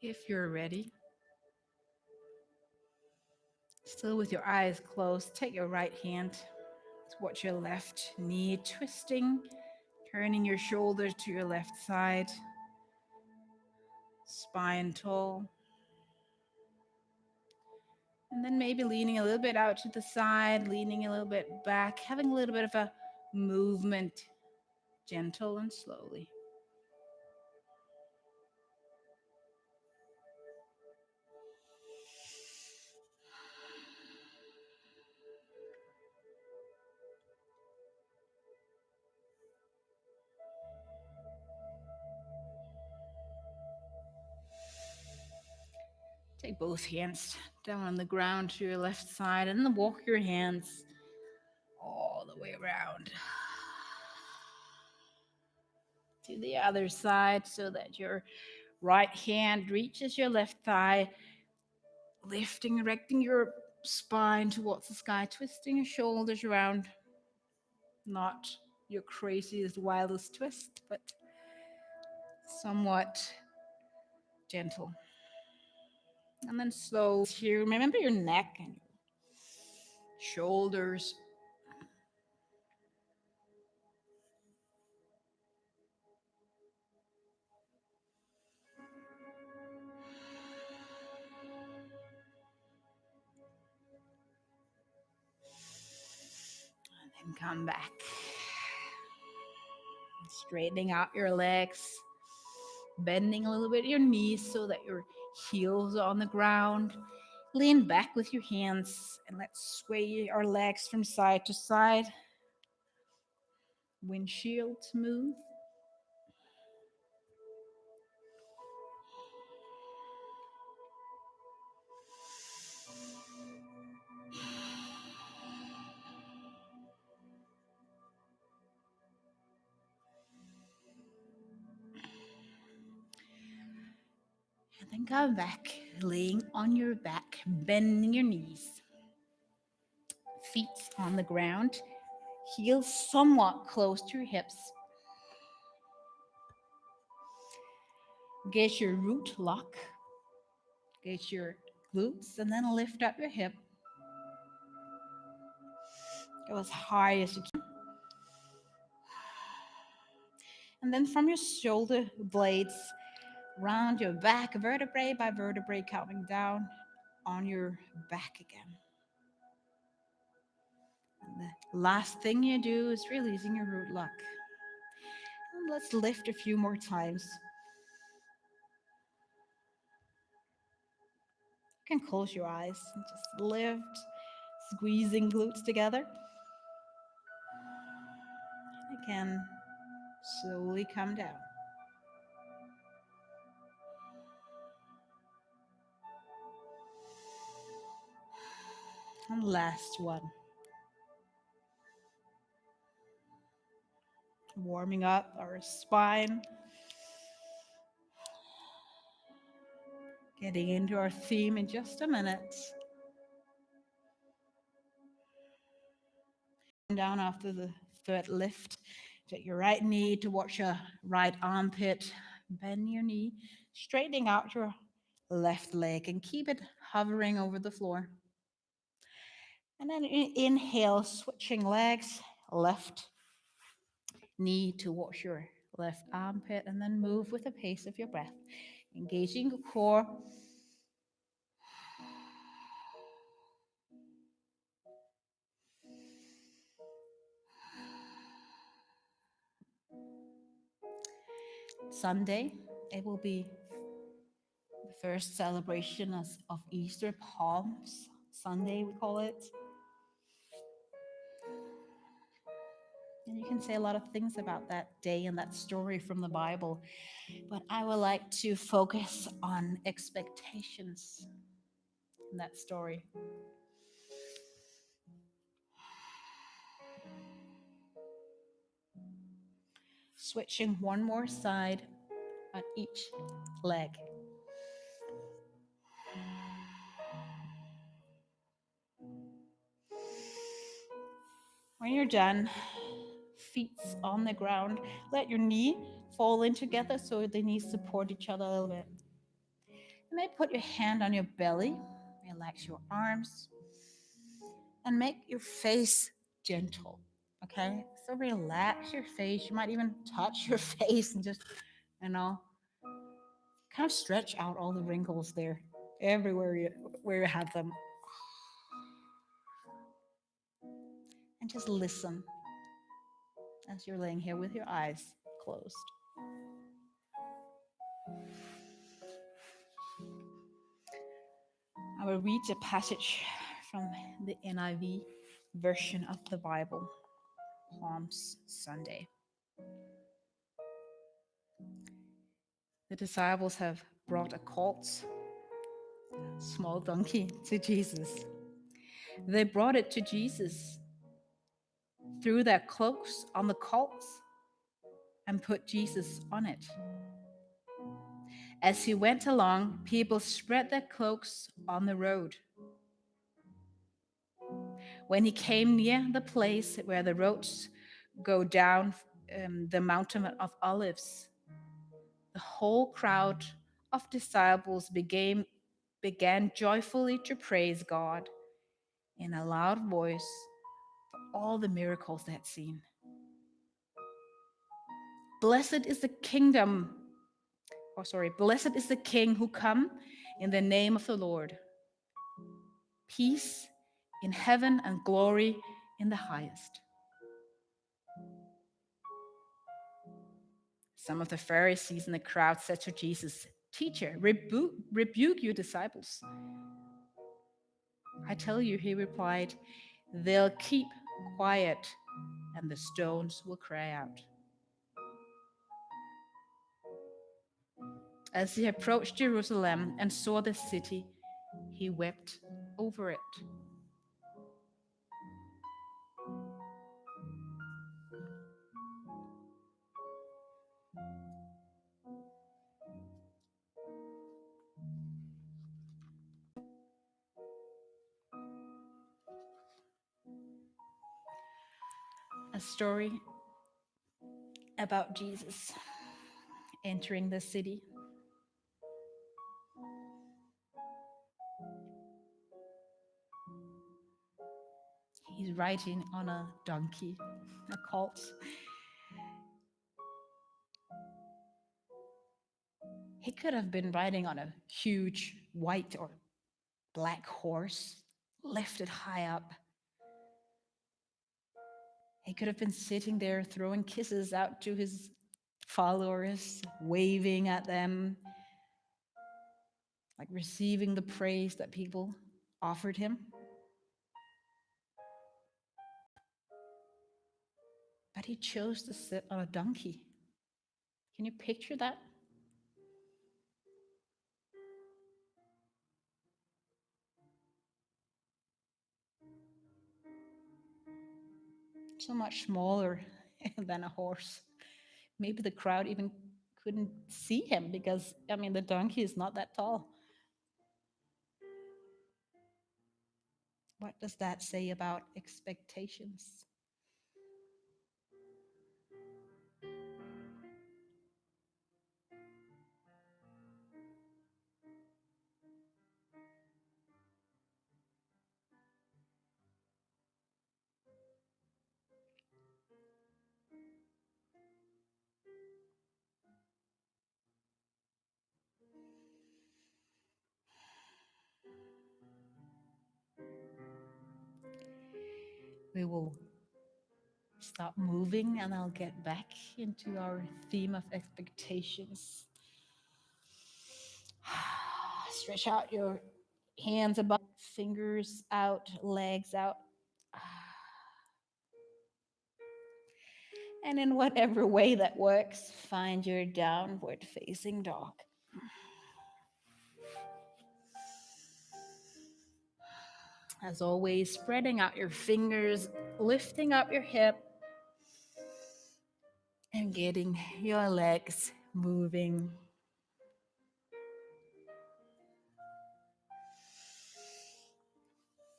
If you're ready, still with your eyes closed, take your right hand towards your left knee, twisting, turning your shoulders to your left side, spine tall. And then maybe leaning a little bit out to the side, leaning a little bit back, having a little bit of a movement, gentle and slowly. Take both hands down on the ground to your left side and then walk your hands all the way around to the other side so that your right hand reaches your left thigh, lifting, erecting your spine towards the sky, twisting your shoulders around. Not your craziest, wildest twist, but somewhat gentle. And then slow here. Remember your neck and your shoulders. And then come back. Straightening out your legs. Bending a little bit your knees so that your heels are on the ground. Lean back with your hands and let's sway our legs from side to side. Windshield smooth. And then come back, laying on your back, bending your knees. Feet on the ground, heels somewhat close to your hips. Get your root lock. Get your glutes and then lift up your hip. Go as high as you can. And then from your shoulder blades, round your back, vertebrae by vertebrae, coming down on your back again. And the Last thing you do is releasing your root lock. And let's lift a few more times. You can close your eyes and just lift, squeezing glutes together. Again, slowly come down. And last one. Warming up our spine. Getting into our theme in just a minute. Down after the third lift. Take your right knee towards your right armpit. Bend your knee, straightening out your left leg and keep it hovering over the floor. And then inhale, switching legs, left knee towards your left armpit, and then move with the pace of your breath, engaging the core. Sunday, it will be the first celebration of Easter, Palms Sunday, we call it. And you can say a lot of things about that day and that story from the Bible, but I would like to focus on expectations in that story. Switching one more side on each leg. When you're done, feet on the ground, let your knee fall in together so the knees support each other a little bit. You may put your hand on your belly, relax your arms, and make your face gentle. Okay, so relax your face. You might even touch your face and just, kind of stretch out all the wrinkles there, everywhere where you have them. And just listen as you're laying here with your eyes closed. I will read a passage from the NIV version of the Bible, Palms Sunday. The disciples have brought a colt, a small donkey, to Jesus. They brought it to Jesus, threw their cloaks on the colt, and put Jesus on it. As he went along, people spread their cloaks on the road. When he came near the place where the roads go down the mountain of Olives, the whole crowd of disciples began joyfully to praise God in a loud voice for all the miracles they had seen. Blessed is the King who come in the name of the Lord. Peace in heaven and glory in the highest. Some of the Pharisees in the crowd said to Jesus, "Teacher, rebuke your disciples." "I tell you," he replied, "they'll keep quiet and the stones will cry out." As he approached Jerusalem and saw the city, he wept over it. A story about Jesus entering the city. He's riding on a donkey, a colt. He could have been riding on a huge white or black horse, lifted high up. He could have been sitting there throwing kisses out to his followers, waving at them, like receiving the praise that people offered him. But he chose to sit on a donkey. Can you picture that? So much smaller than a horse. Maybe the crowd even couldn't see him because, I mean, the donkey is not that tall. What does that say about expectations? We will stop moving and I'll get back into our theme of expectations. Stretch out your hands above, fingers out, legs out. And in whatever way that works, find your downward facing dog. As always, spreading out your fingers, lifting up your hip, and getting your legs moving.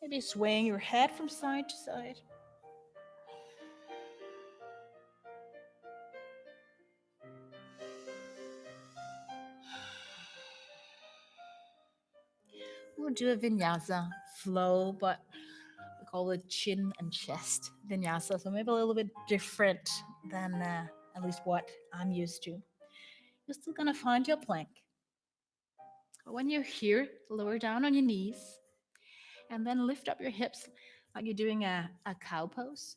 Maybe swaying your head from side to side. We'll do a vinyasa flow, but we call it chin and chest vinyasa. So maybe a little bit different than at least what I'm used to. You're still gonna find your plank. But when you're here, lower down on your knees and then lift up your hips like you're doing a cow pose.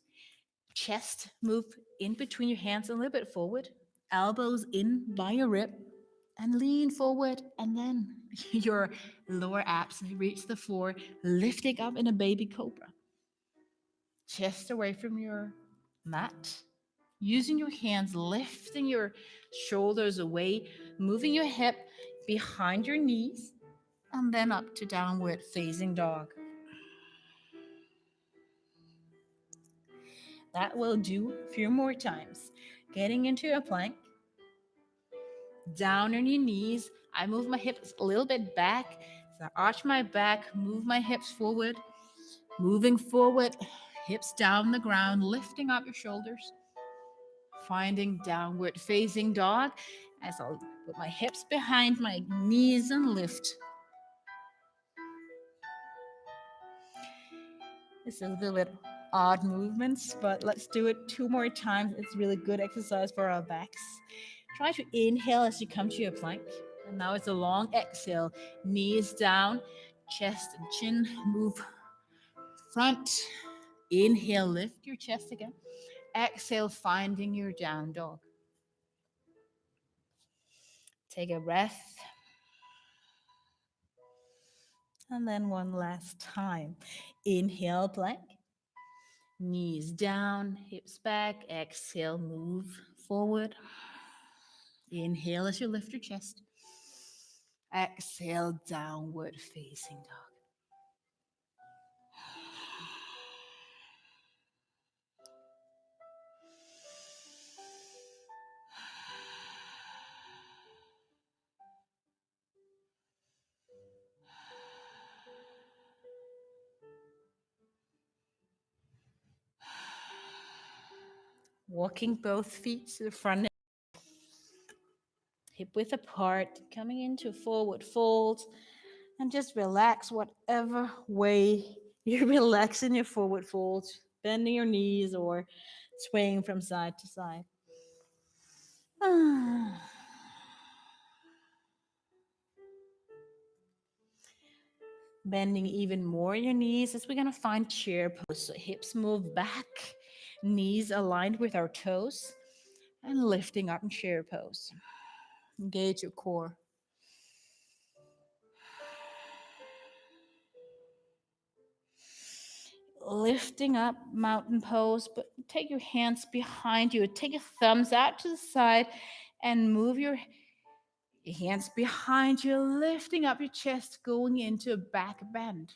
Chest move in between your hands a little bit forward, elbows in by your rib, and lean forward, and then your lower abs reach the floor, lifting up in a baby cobra. Chest away from your mat, using your hands, lifting your shoulders away, moving your hip behind your knees, and then up to downward facing dog. That will do a few more times. Getting into a plank, down on your knees. I move my hips a little bit back. So I arch my back, move my hips forward, moving forward, hips down the ground, lifting up your shoulders, finding downward facing dog as I'll put my hips behind my knees and lift. This is a little bit odd movements, but let's do it 2 more times. It's really good exercise for our backs. Try to inhale as you come to your plank. And now it's a long exhale. Knees down, chest and chin move front. Inhale, lift your chest again. Exhale, finding your down dog. Take a breath. And then one last time. Inhale, plank. Knees down, hips back. Exhale, move forward. Inhale as you lift your chest. Exhale, downward facing dog. Walking both feet to the front, hip width apart, coming into forward fold, and just relax whatever way you relax in your forward fold, bending your knees or swaying from side to side. Bending even more your knees as we're going to find chair pose. So hips move back, Knees aligned with our toes and lifting up in chair pose. Engage your core. Lifting up, mountain pose, but take your hands behind you. Take your thumbs out to the side and move your hands behind you, lifting up your chest, going into a back bend.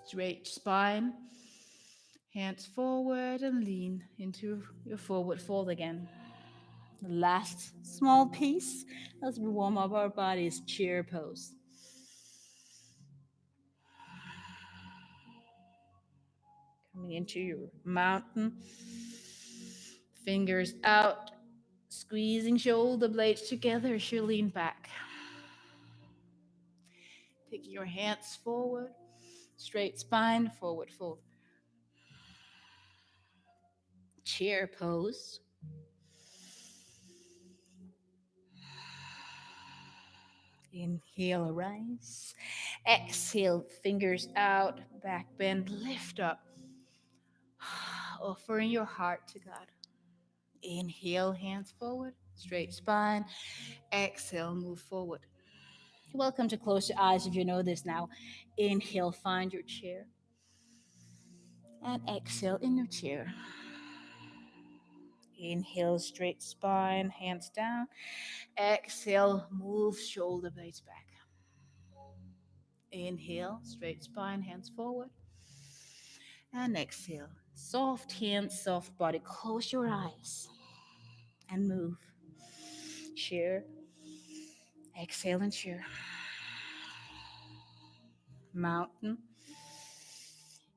Straight spine, hands forward and lean into your forward fold again. The last small piece as we warm up our bodies, chair pose. Coming into your mountain, fingers out, squeezing shoulder blades together as you lean back. Taking your hands forward, straight spine, forward fold. Chair pose. Inhale, rise. Exhale, fingers out, back bend, lift up. Offering your heart to God. Inhale, hands forward, straight spine. Exhale, move forward. You're welcome to close your eyes if you know this now. Inhale, find your chair. And exhale in your chair. Inhale, straight spine, hands down. Exhale, move shoulder blades back. Inhale, straight spine, hands forward. And exhale, soft hands, soft body. Close your eyes and move. Chair. Exhale and chair. Mountain.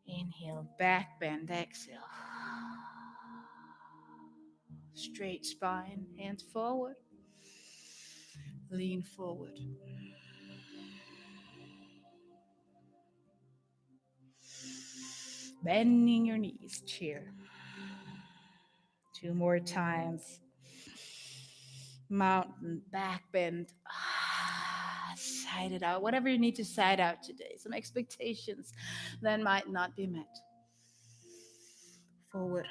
Inhale, back bend, exhale. Straight spine, hands forward. Lean forward. Bending your knees, chair. 2 more times. Mountain, back bend. Side it out. Whatever you need to side out today. Some expectations that might not be met. Forward.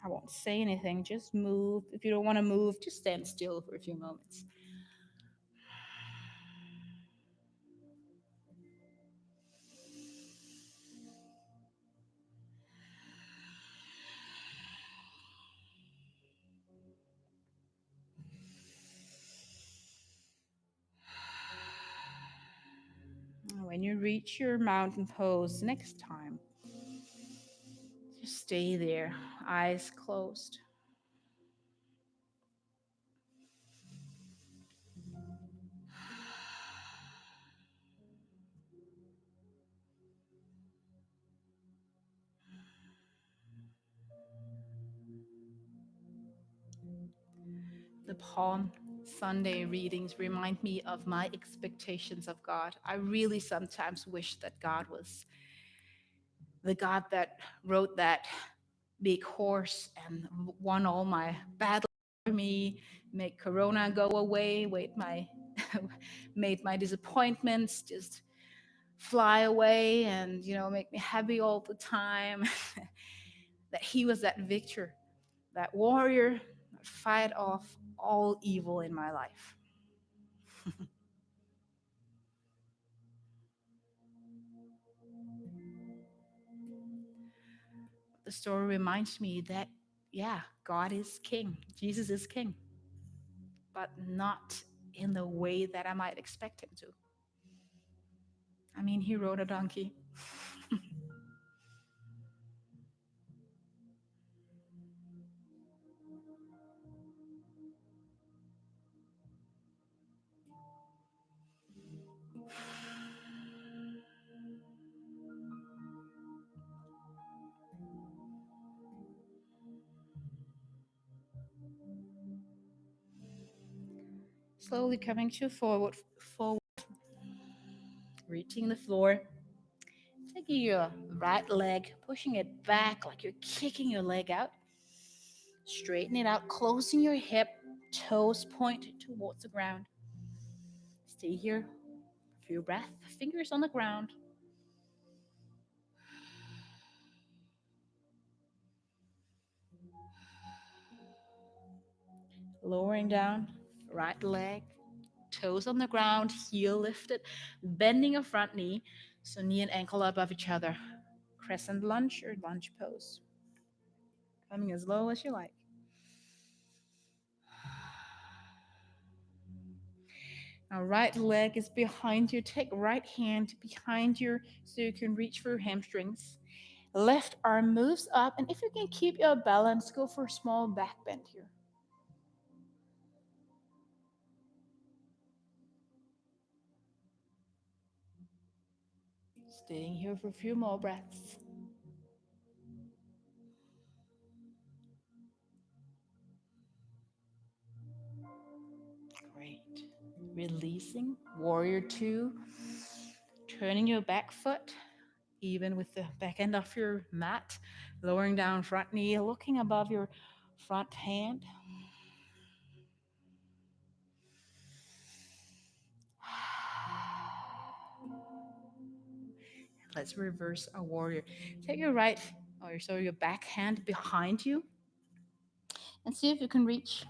I won't say anything, just move. If you don't want to move, just stand still for a few moments. When you reach your mountain pose next time, just stay there, eyes closed. The Palm Sunday readings remind me of my expectations of God. I really sometimes wish that God was the God that rode that big horse and won all my battles for me, make Corona go away, made my disappointments just fly away, and make me happy all the time. That he was that victor, that warrior that fight off all evil in my life. The story reminds me that, yeah, God is king. Jesus is king, but not in the way that I might expect him to. I mean, he rode a donkey. Slowly coming to forward, reaching the floor. taking your right leg, pushing it back like you're kicking your leg out. Straighten it out, closing your hip, toes pointed towards the ground. Stay here. Feel breath, fingers on the ground. Lowering down, right leg, toes on the ground, heel lifted, bending your front knee, so knee and ankle above each other. Crescent lunge or lunge pose. Coming as low as you like. Now right leg is behind you. Take right hand behind you so you can reach for your hamstrings. Left arm moves up, and if you can keep your balance, go for a small back bend here. Staying here for a few more breaths. Great. Releasing. Warrior 2. Turning your back foot, even with the back end of your mat. Lowering down front knee, looking above your front hand. Let's reverse our warrior. Take your your back hand behind you and see if you can reach.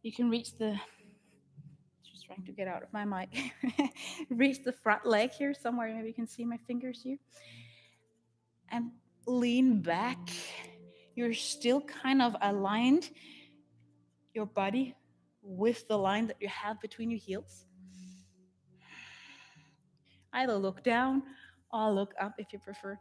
You can reach the. Just trying to get out of my mic. Reach the front leg here somewhere. Maybe you can see my fingers here. And lean back. You're still kind of aligned your body with the line that you have between your heels. Either look down or look up if you prefer.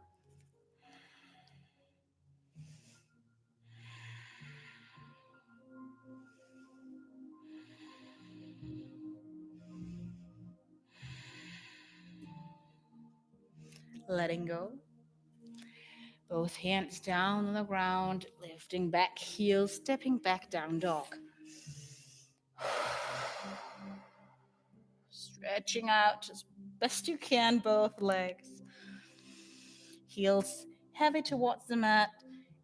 Letting go. Both hands down on the ground, lifting back heel, stepping back down dog. Stretching out as best you can, both legs. Heels heavy towards the mat.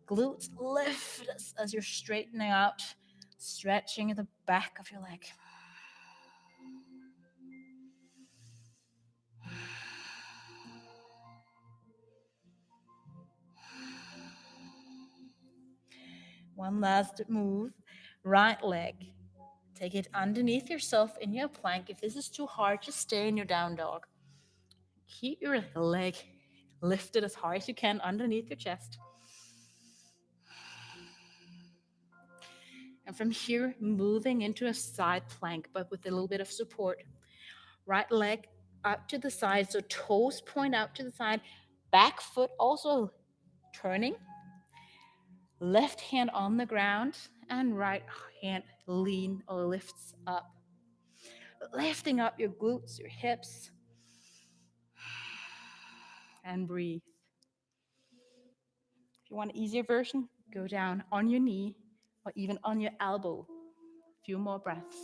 Glutes lift as you're straightening out, stretching the back of your leg. One last move. Right leg. Take it underneath yourself in your plank. If this is too hard, just stay in your down dog. Keep your leg lifted as high as you can underneath your chest. And from here, moving into a side plank, but with a little bit of support. Right leg up to the side, so toes point out to the side. Back foot also turning. Left hand on the ground, and right hand lean or lifts up. Lifting up your glutes, your hips. And breathe. If you want an easier version, go down on your knee or even on your elbow. A few more breaths.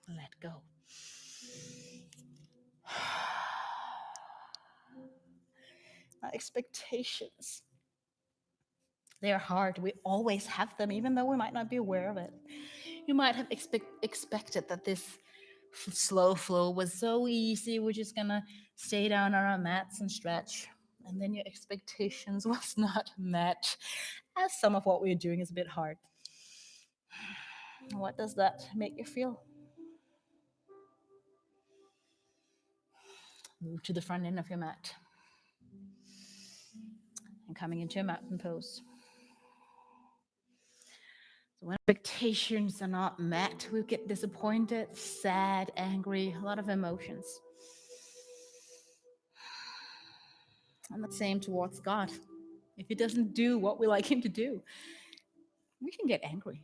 Let go. Our expectations. They're hard. We always have them, even though we might not be aware of it. You might have expected that this slow flow was so easy. We're just gonna stay down on our mats and stretch. And then your expectations was not met, as some of what we're doing is a bit hard. What does that make you feel? Move to the front end of your mat. And coming into a mountain pose. So when expectations are not met, we get disappointed, sad, angry, a lot of emotions. And the same towards God. If he doesn't do what we like him to do, we can get angry.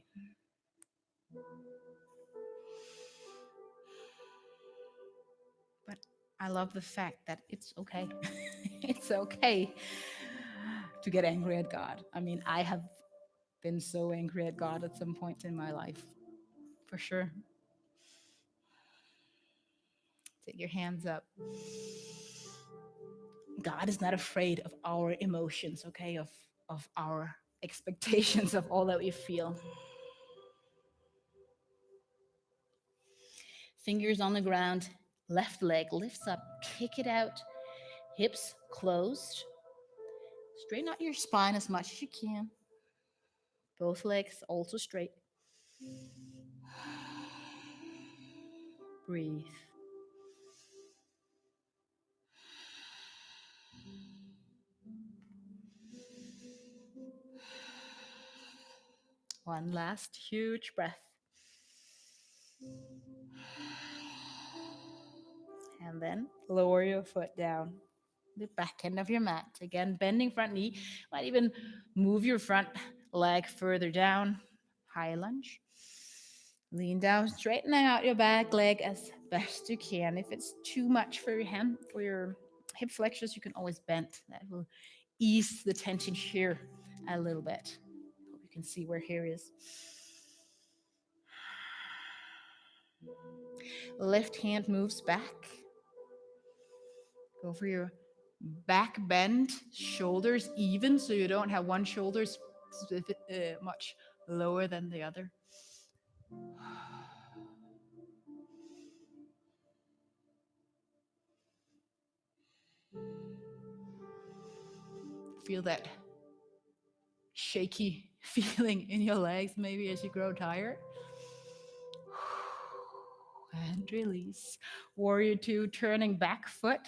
But I love the fact that it's okay. It's okay to get angry at God. I mean, I have been so angry at God at some point in my life, for sure. Take your hands up. God is not afraid of our emotions, okay? Of our expectations, of all that we feel. Fingers on the ground, left leg lifts up, kick it out, hips closed. Straighten out your spine as much as you can. Both legs also straight. Breathe. One last huge breath. And then lower your foot down the back end of your mat. Again, bending front knee. Might even move your front leg further down. High lunge. Lean down, straightening out your back leg as best you can. If it's too much for your hand, for your hip flexors, you can always bend. That will ease the tension here a little bit. Hope you can see where here is. Left hand moves back. Go for your back bend, shoulders even, so you don't have one shoulder much lower than the other. Feel that shaky feeling in your legs maybe as you grow tired. And release. Warrior 2, turning back foot.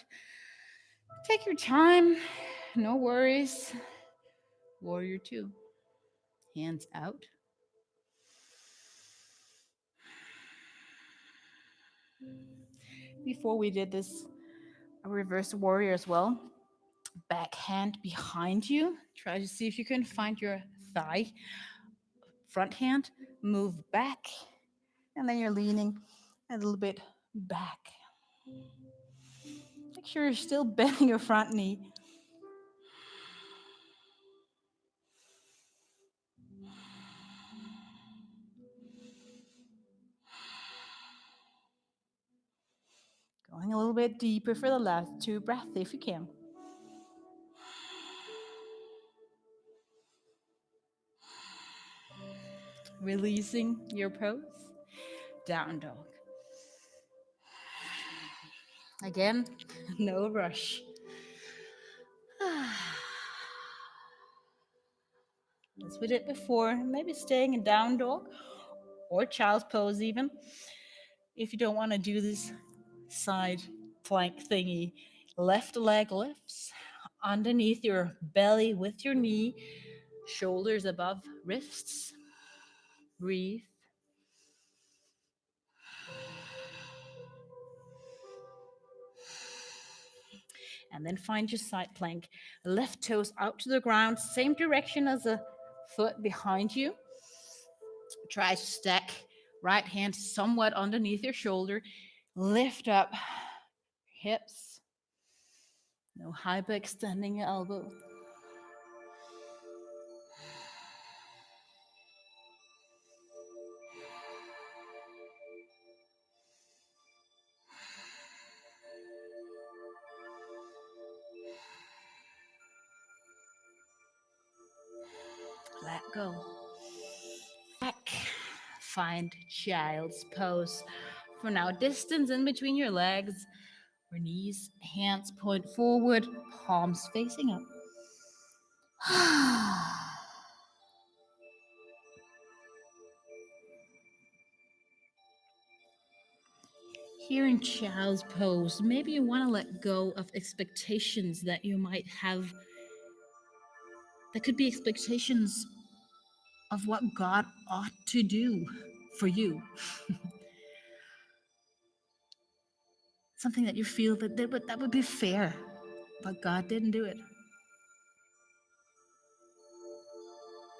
Take your time, no worries. Warrior 2. Hands out. Before we did this reverse warrior as well. Back hand behind you. Try to see if you can find your thigh. Front hand, move back. And then you're leaning a little bit back. Make sure you're still bending your front knee. Going a little bit deeper for the last 2 breaths if you can. Releasing your pose. Down dog. Again, no rush. As we did before, maybe staying in down dog or child's pose even. If you don't want to do this side plank thingy, left leg lifts underneath your belly with your knee, shoulders above wrists. Breathe. And then find your side plank. Left toes out to the ground, same direction as the foot behind you. Try to stack right hand somewhat underneath your shoulder. Lift up hips. No hyperextending your elbow. Let go. Back. Find child's pose. For now, distance in between your legs. Your knees, hands point forward, palms facing up. Here in child's pose, maybe you want to let go of expectations that you might have. That could be expectations of what God ought to do for you. Something that you feel that would be fair, but God didn't do it.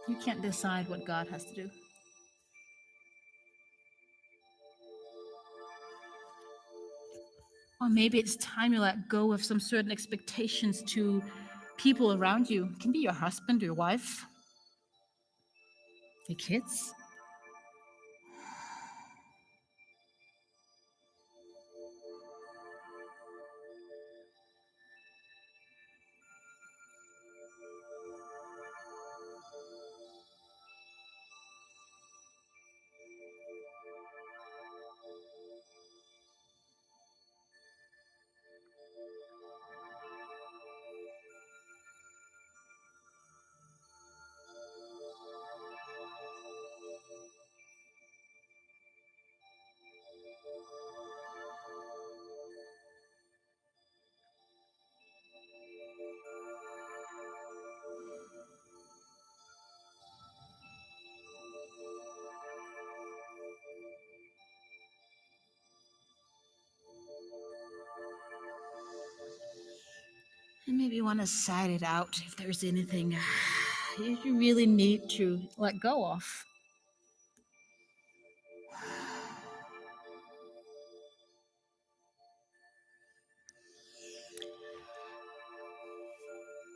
You can't decide what God has to do. Or maybe it's time you let go of some certain expectations to people around you. It can be your husband, your wife. The kids. And maybe you want to side it out if there's anything you really need to let go of.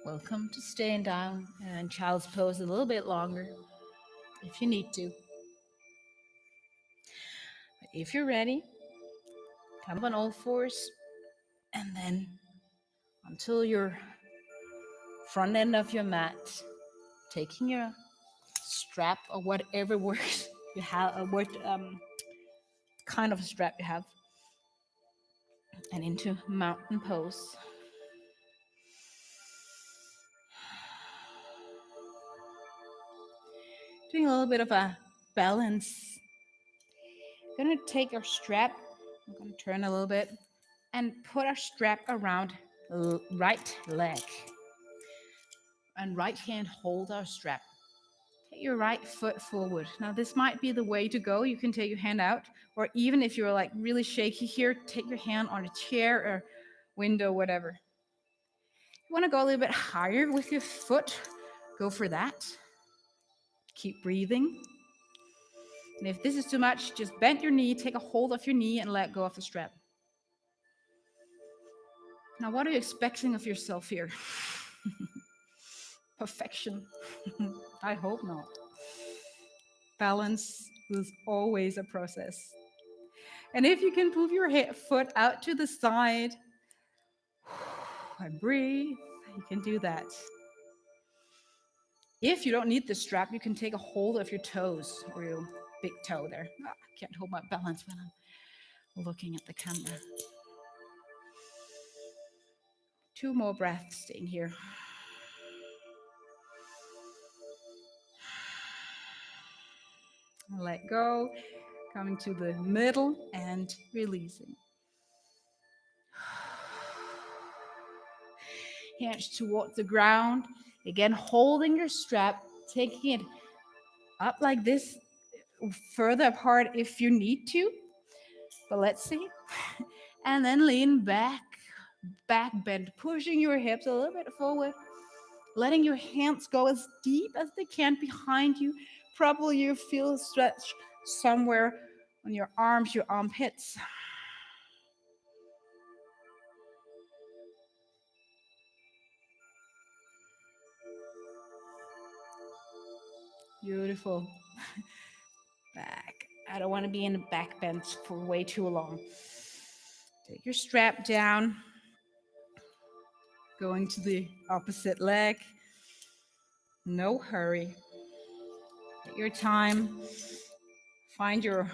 Welcome to staying down and child's pose a little bit longer if you need to. But if you're ready, come up on all fours and then until your front end of your mat, taking your strap or whatever works you have, or what kind of strap you have, and into mountain pose. Doing a little bit of a balance. I'm going to take our strap, I'm going to turn a little bit and put our strap around right leg. And right hand hold our strap. Take your right foot forward. Now this might be the way to go. You can take your hand out, or even if you're like really shaky here, take your hand on a chair or window, whatever. You want to go a little bit higher with your foot, go for that. Keep breathing. And if this is too much, just bend your knee, take a hold of your knee and let go of the strap. Now, what are you expecting of yourself here? Perfection. I hope not. Balance is always a process. And if you can move your foot out to the side and breathe, you can do that. If you don't need the strap, you can take a hold of your toes or your big toe there. I can't hold my balance when I'm looking at the camera. 2 more breaths staying here. Let go, coming to the middle and releasing. Hands towards the ground. Again, holding your strap, taking it up like this, further apart if you need to. But let's see. And then lean back bend, pushing your hips a little bit forward, letting your hands go as deep as they can behind you. Probably you feel stretch somewhere on your arms, your armpits. Beautiful. Back. I don't want to be in the back bend for way too long. Take your strap down. Going to the opposite leg. No hurry. Take your time. Find your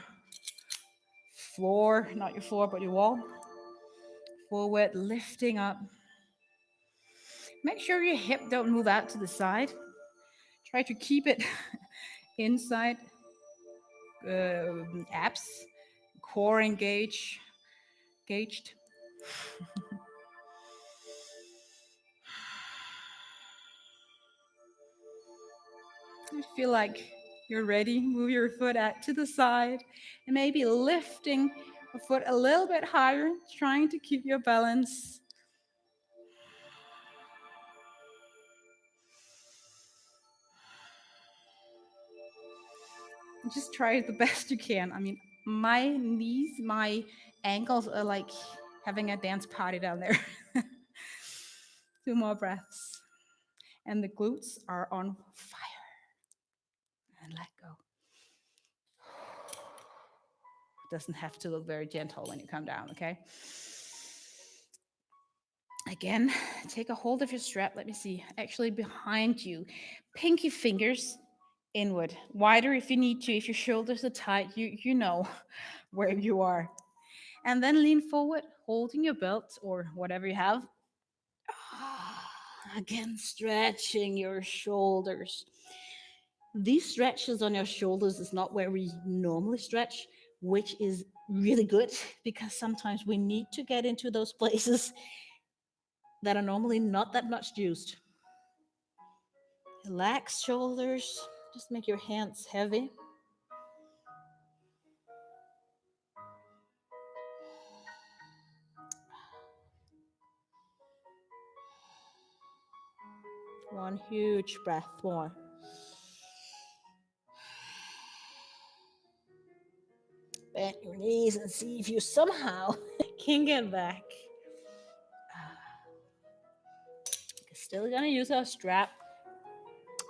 floor, not your floor, but your wall. Forward, lifting up. Make sure your hip don't move out to the side. Try to keep it inside. Abs, core engaged. I feel like you're ready. Move your foot out to the side and maybe lifting a foot a little bit higher, trying to keep your balance. Just try it the best you can. I mean, my knees, my ankles are like having a dance party down there. 2 more breaths. And the glutes are on fire. and let go. Doesn't have to look very gentle when you come down, okay? Again, take a hold of your strap. Let me see. Actually, behind you. Pinky fingers inward. Wider if you need to. If your shoulders are tight, you know where you are. And then lean forward, holding your belt or whatever you have. Again, stretching your shoulders. These stretches on your shoulders is not where we normally stretch, which is really good because sometimes we need to get into those places that are normally not that much used. Relax shoulders, just make your hands heavy. One huge breath more. Bend your knees and see if you somehow can get back. Still gonna use our strap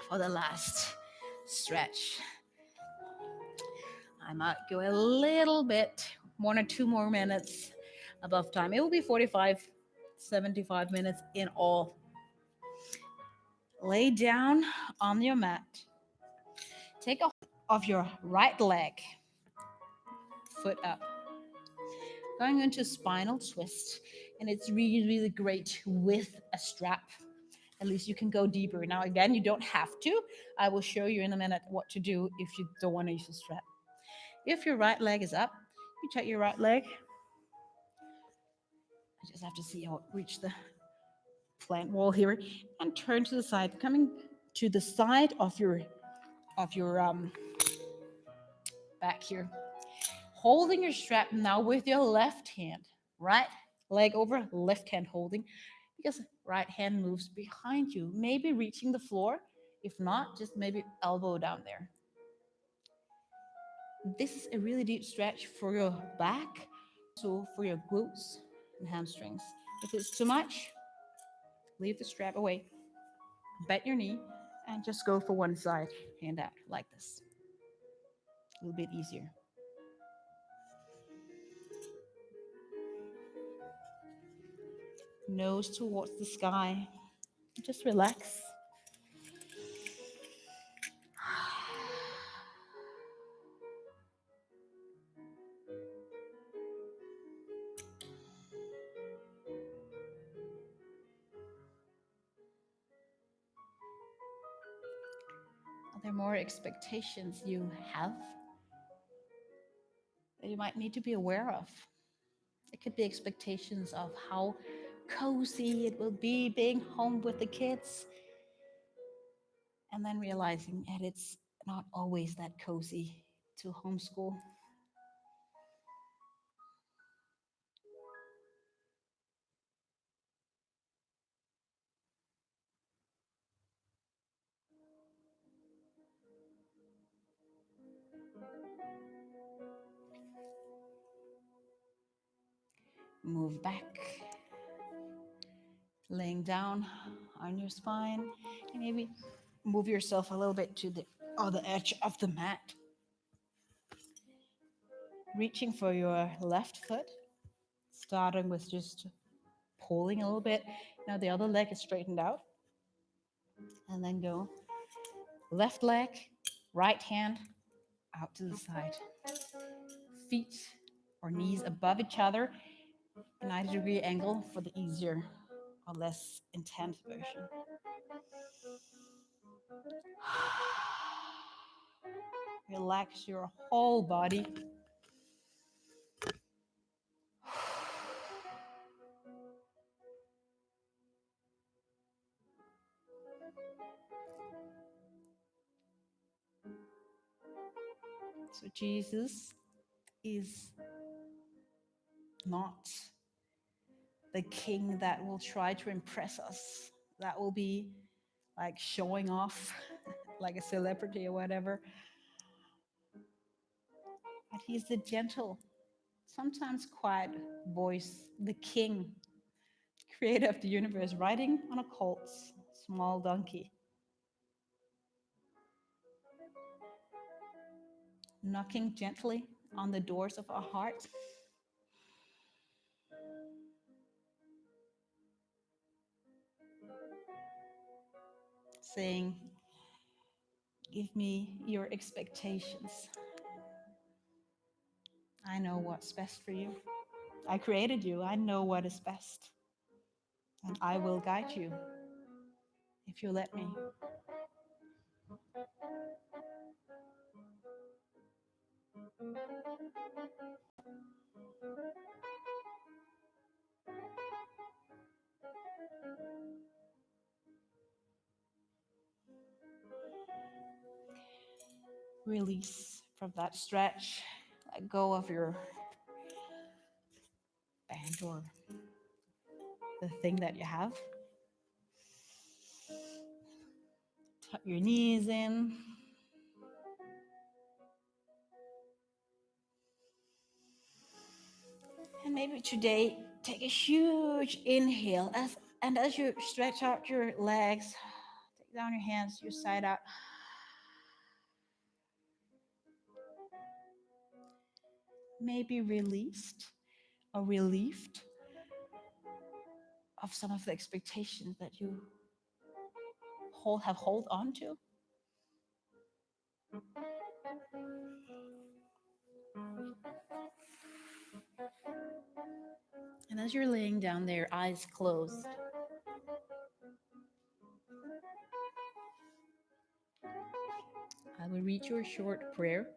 for the last stretch. I might go a little bit, 1 or 2 more minutes above time. It will be 45, 75 minutes in all. Lay down on your mat. Take a hold of your right leg, foot up. Going into spinal twist, and it's really, really great with a strap. At least you can go deeper. Now, again, you don't have to. I will show you in a minute what to do if you don't want to use a strap. If your right leg is up, you check your right leg. I just have to see how it reach the plant wall here, and turn to the side, coming to the side of your back here. Holding your strap now with your left hand, right leg over, left hand holding, because right hand moves behind you, maybe reaching the floor. If not, just maybe elbow down there. This is a really deep stretch for your back, so for your glutes and hamstrings. If it's too much, leave the strap away, bend your knee, and just go for one side, hand out like this. A little bit easier. Nose towards the sky. Just relax. Are there more expectations you have that you might need to be aware of? It could be expectations of how cozy it will be being home with the kids, and then realizing that it's not always that cozy to homeschool. Move back, laying down on your spine, and maybe move yourself a little bit to the other edge of the mat. Reaching for your left foot, starting with just pulling a little bit. Now the other leg is straightened out. And then go left leg, right hand out to the side. Feet or knees above each other, a 90-degree angle for the easier or less intense version. Relax your whole body. So Jesus is not the king that will try to impress us. That will be like showing off like a celebrity or whatever. But he's the gentle, sometimes quiet voice, the king, creator of the universe, riding on a colt's small donkey. knocking gently on the doors of our heart. Saying, give me your expectations. I know what's best for you. I created you. I know what is best. And I will guide you if you let me. Release from that stretch. Let go of your band or the thing that you have. Tuck your knees in. And maybe today, take a huge inhale. As you stretch out your legs, take down your hands, your side out. Maybe released or relieved of some of the expectations that you have hold on to. And as you're laying down there, eyes closed, I will read you a short prayer.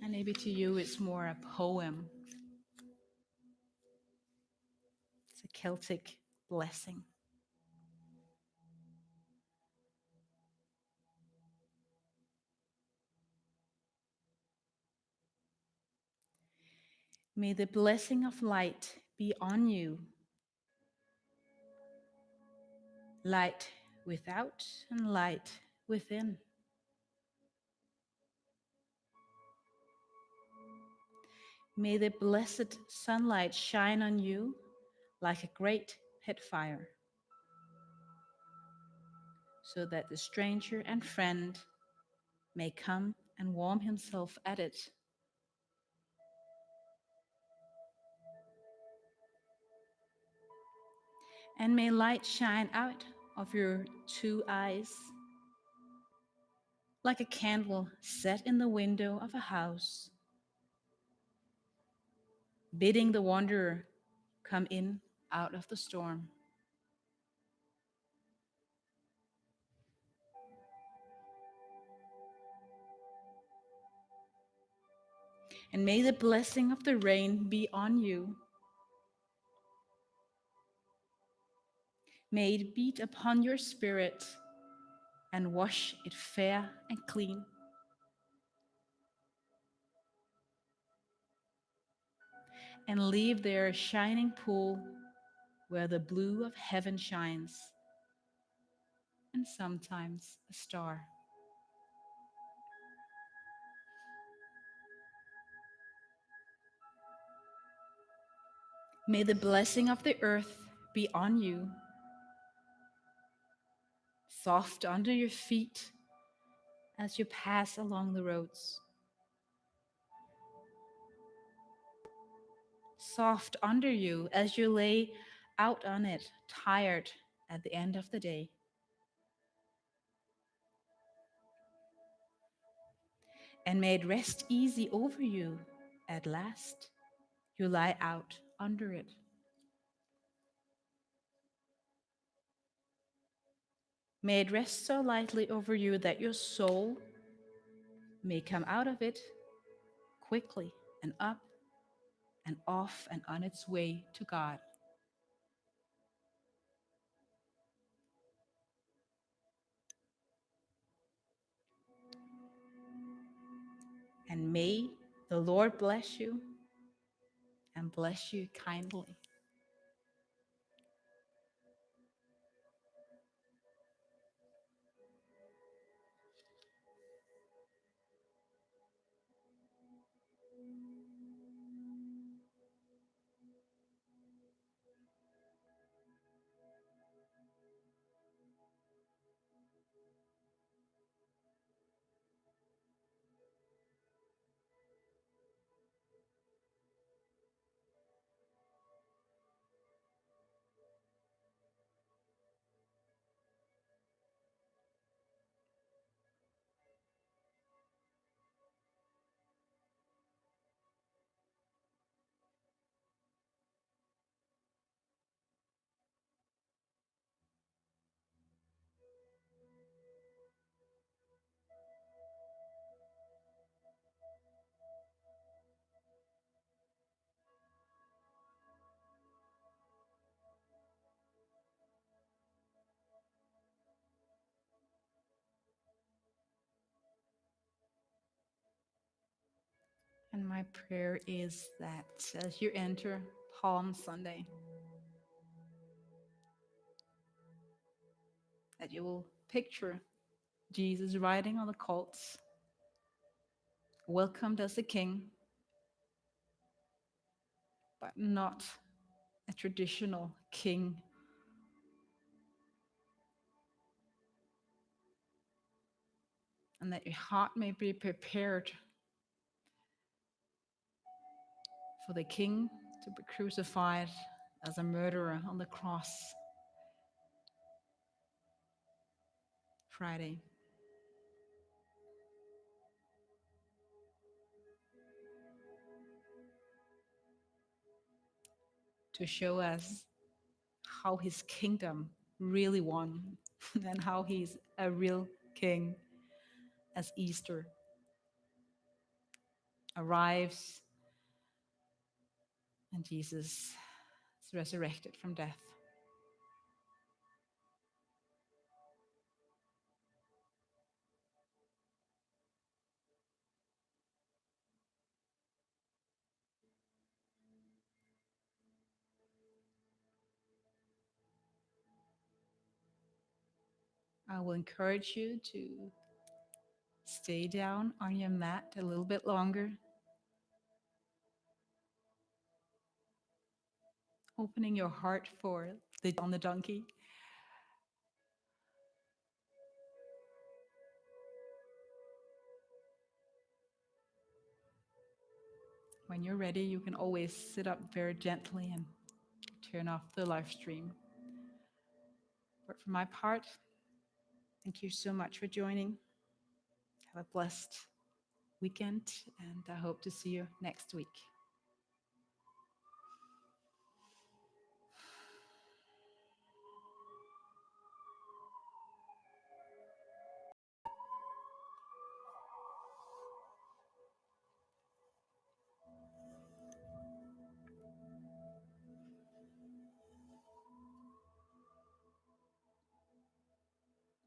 And maybe to you, it's more a poem. It's a Celtic blessing. May the blessing of light be on you. Light without and light within. May the blessed sunlight shine on you like a great pit fire, so that the stranger and friend may come and warm himself at it. And may light shine out of your two eyes like a candle set in the window of a house, bidding the wanderer come in out of the storm. And may the blessing of the rain be on you. May it beat upon your spirit and wash it fair and clean. And leave there a shining pool where the blue of heaven shines, and sometimes a star. May the blessing of the earth be on you, soft under your feet as you pass along the roads. Soft under you as you lay out on it, tired at the end of the day. And may it rest easy over you at last. You lie out under it. May it rest so lightly over you that your soul may come out of it quickly and up and off and on its way to God. And may the Lord bless you and bless you kindly. And my prayer is that as you enter Palm Sunday, that you will picture Jesus riding on the colt, welcomed as a king, but not a traditional king. And that your heart may be prepared for the king to be crucified as a murderer on the cross Friday. To show us how his kingdom really won and how he's a real king as Easter arrives and Jesus is resurrected from death. I will encourage you to stay down on your mat a little bit longer, opening your heart for on the donkey. When you're ready, you can always sit up very gently and turn off the live stream. But for my part, thank you so much for joining. Have a blessed weekend, and I hope to see you next week.